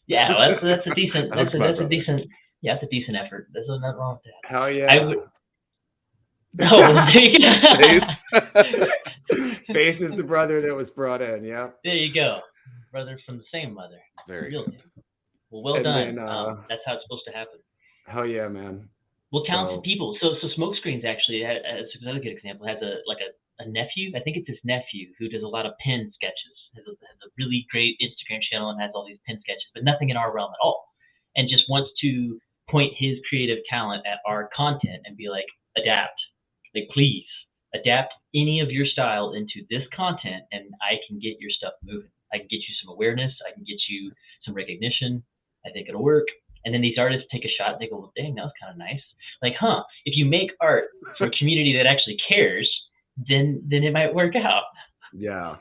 That's a decent. That's a decent. Yeah, it's a decent effort. There's nothing wrong with that. Hell yeah! Face is the brother that was brought in. Yeah. There you go, brother from the same mother. Very good. Well done. That's how it's supposed to happen. Hell yeah, man. Well, talented people. So Smokescreens actually, as another good example, has a nephew. I think it's his nephew who does a lot of pen sketches. Has a really great Instagram channel and has all these pen sketches, but nothing in our realm at all. And just wants to point his creative talent at our content and be like, adapt. Like, please adapt any of your style into this content, and I can get your stuff moving. I can get you some awareness. I can get you some recognition. I think it'll work. And then these artists take a shot and they go, well, dang, that was kind of nice. Like, if you make art for a community that actually cares, then it might work out. Yeah.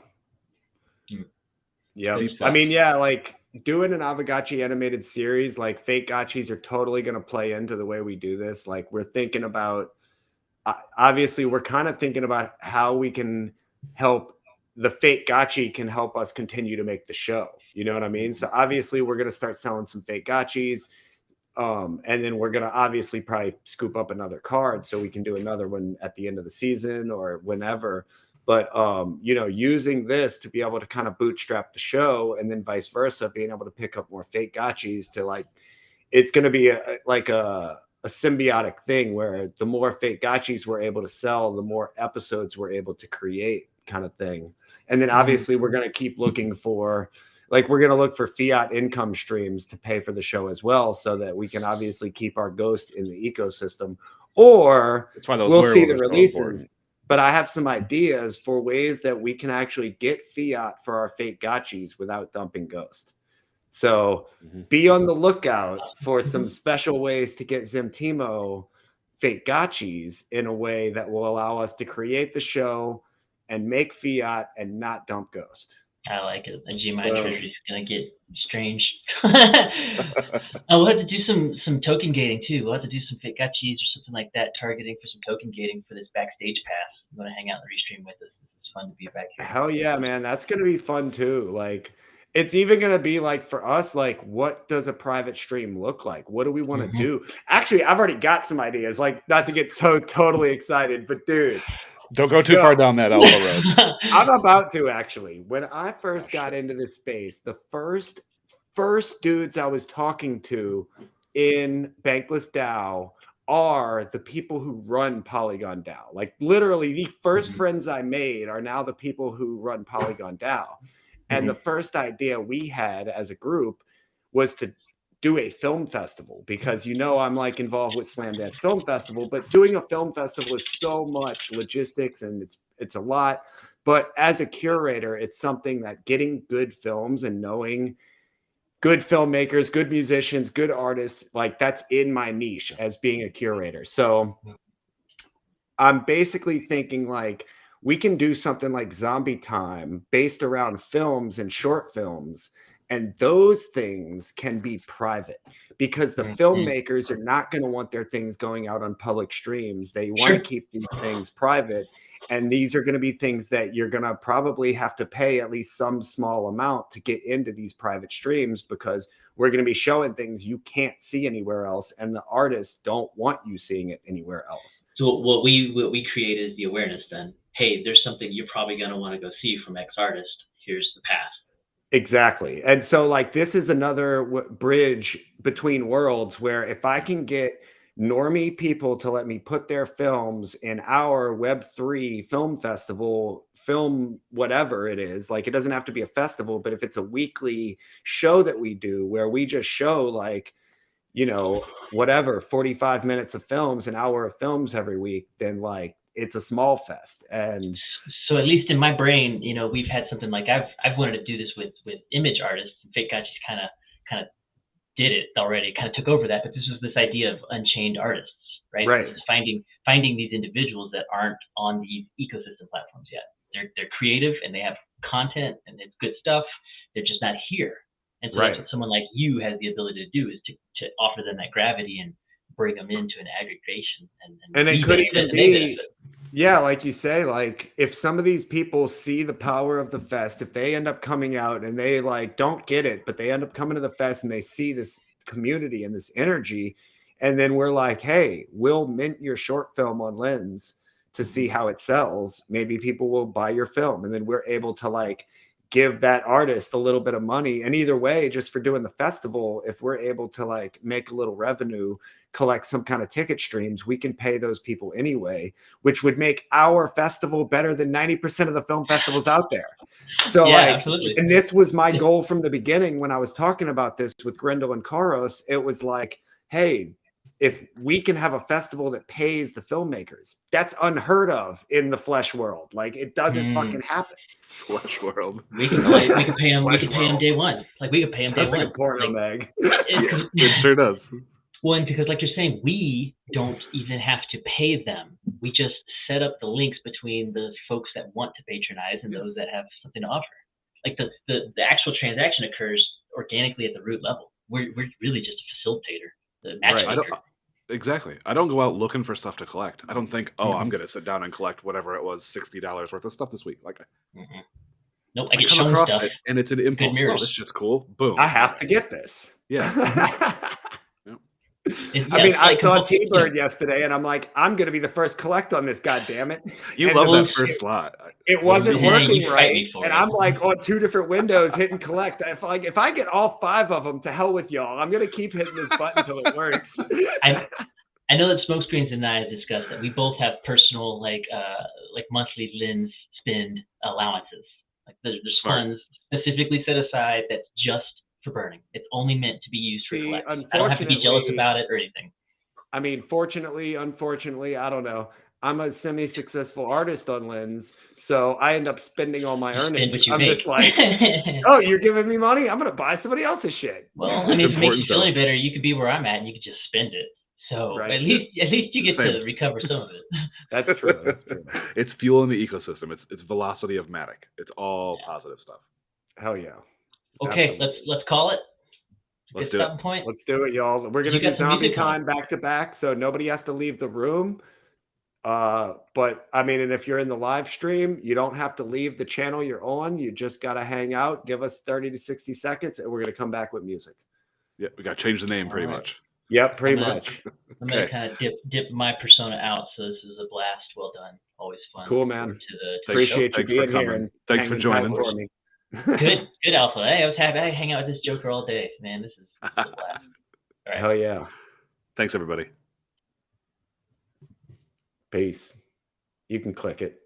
Yeah. I mean, like doing an Aavegotchi animated series, like fake gotchis are totally going to play into the way we do this. Like, we're thinking about, obviously we're kind of thinking about how we can help the fake gotchi can help us continue to make the show. You know what I mean? So obviously we're going to start selling some fake gotchis. And then we're going to obviously probably scoop up another card so we can do another one at the end of the season or whenever. But, using this to be able to kind of bootstrap the show, and then vice versa, being able to pick up more fake gotchis to like it's going to be a symbiotic thing where the more fake gotchis we're able to sell, the more episodes we're able to create, kind of thing. And then obviously we're going to keep looking for, like, we're going to look for fiat income streams to pay for the show as well, so that we can obviously keep our ghost in the ecosystem. Or That's why those we'll see the werewolves are so releases. important. But I have some ideas for ways that we can actually get fiat for our fake gotchis without dumping ghost. So be on the lookout for some special ways to get Zimtimo fake gotchis in a way that will allow us to create the show and make fiat and not dump ghost. I like it. The GMI treasury is gonna get strange. We'll have to do some token gating too. We'll have to do some fake gotchis or something like that, targeting for some token gating for this backstage pass. You want to hang out and restream with us? It's fun to be back here. Hell yeah, man! That's gonna be fun too. Like, it's even gonna be like for us, like, what does a private stream look like? What do we want to do? Actually, I've already got some ideas. Like, not to get so totally excited, but dude. Don't go too far down that elbow road. I'm about to, actually. When I first got into this space, the first dudes I was talking to in Bankless DAO are the people who run Polygon DAO. Like, literally, the first friends I made are now the people who run Polygon DAO. And the first idea we had as a group was to do a film festival, because I'm like involved with Slam Dance Film Festival, but doing a film festival is so much logistics and it's a lot. But as a curator, it's something that getting good films and knowing good filmmakers, good musicians, good artists, like, that's in my niche as being a curator. So I'm basically thinking, like, we can do something like Zombie Time based around films and short films. And those things can be private, because the filmmakers are not going to want their things going out on public streams. They want to keep these things private. And these are going to be things that you're going to probably have to pay at least some small amount to get into these private streams, because we're going to be showing things you can't see anywhere else. And the artists don't want you seeing it anywhere else. So what we create is the awareness then. Hey, there's something you're probably going to want to go see from X artist. Here's the pass. Exactly. And so, like, this is another bridge between worlds, where if I can get normie people to let me put their films in our Web3 film festival, film whatever it is, like, it doesn't have to be a festival, but if it's a weekly show that we do where we just show, like, whatever, 45 minutes of films, an hour of films every week, then, like, it's a small fest. And so, at least in my brain, we've had something like, I've wanted to do this with image artists, and Fake Gotchis kind of did it already, kind of took over that. But this was this idea of unchained artists, right? Right. It's finding these individuals that aren't on these ecosystem platforms yet. They're creative and they have content and it's good stuff. They're just not here. And so that's what someone like you has the ability to do, is to offer them that gravity and bring them into an aggregation. And it could even be, yeah, like you say, like, if some of these people see the power of the fest, if they end up coming out and they, like, don't get it, but they end up coming to the fest and they see this community and this energy, and then we're like, hey, we'll mint your short film on Lens to see how it sells. Maybe people will buy your film, and then we're able to, like, give that artist a little bit of money. And either way, just for doing the festival, if we're able to, like, make a little revenue, collect some kind of ticket streams, we can pay those people anyway, which would make our festival better than 90% of the film festivals out there. So, absolutely. And this was my goal from the beginning when I was talking about this with Grendel and Karos. It was like, hey, if we can have a festival that pays the filmmakers, that's unheard of in the Flesh world. Like, it doesn't fucking happen. Flesh world. We can pay them. We can pay them day one. Like, we can pay them day one. That's like a porno mag. It sure does. Well, and because, like you're saying, we don't even have to pay them. We just set up the links between the folks that want to patronize and those that have something to offer. Like, the actual transaction occurs organically at the root level. We're really just a facilitator, the matchmaker. Exactly. I don't go out looking for stuff to collect. I don't think, I'm going to sit down and collect whatever it was, $60 worth of stuff this week. Like, nope, I come across it and it's an impulse. Oh, this shit's cool. Boom. I have to get this. Yeah. I mean, I like saw compulsive, T-Bird yesterday, and I'm like, I'm gonna be the first collect on this, goddamn it! You And love well, that first slot. It What is wasn't Yeah, working you fight right, me for and it. I'm like on 2 different windows hitting collect. If I get all 5 of them, to hell with y'all. I'm gonna keep hitting this button until it works. I know that Smokescreens and I have discussed that we both have personal like monthly lens spend allowances. Like there's Smart. funds specifically set aside that's just for burning. It's only meant to be used for See, collecting. I don't have to be jealous unfortunately, about it or anything. I mean, fortunately, unfortunately, I don't know. I'm a semi-successful artist on Lens, so I end up spending all my You spend earnings. what you I'm make. just like, oh, you're giving me money? I'm gonna buy somebody else's shit. Well, I It's mean, if it makes you important, feel though. any better, you could be where I'm at and you could just spend it. So Right. at least you get Same. to recover some of it. That's true. That's true. It's fuel in the ecosystem. It's velocity of Matic. It's all positive stuff. Hell yeah. Okay, Absolutely. let's call it. Let's Good do it. stopping point. Let's do it, y'all. We're gonna You do got some zombie music on. time back to back, so nobody has to leave the room. But I mean, and if you're in the live stream, you don't have to leave the channel you're on. You just gotta hang out, give us 30 to 60 seconds, and we're gonna come back with music. Yeah, we got to change the name pretty All right. much. Yep, pretty I'm gonna- much. I'm gonna Okay. kind of dip my persona out. So this is a blast. Well done. Always fun. Cool, Look man. forward to the Thanks. Appreciate you Thanks for being here coming. and Thanks for hanging tight joining. for me. good Alpha. Hey, I was happy. I hang out with this Joker all day, man. This is a blast. All right. Hell yeah. Thanks, everybody. Peace. You can click it.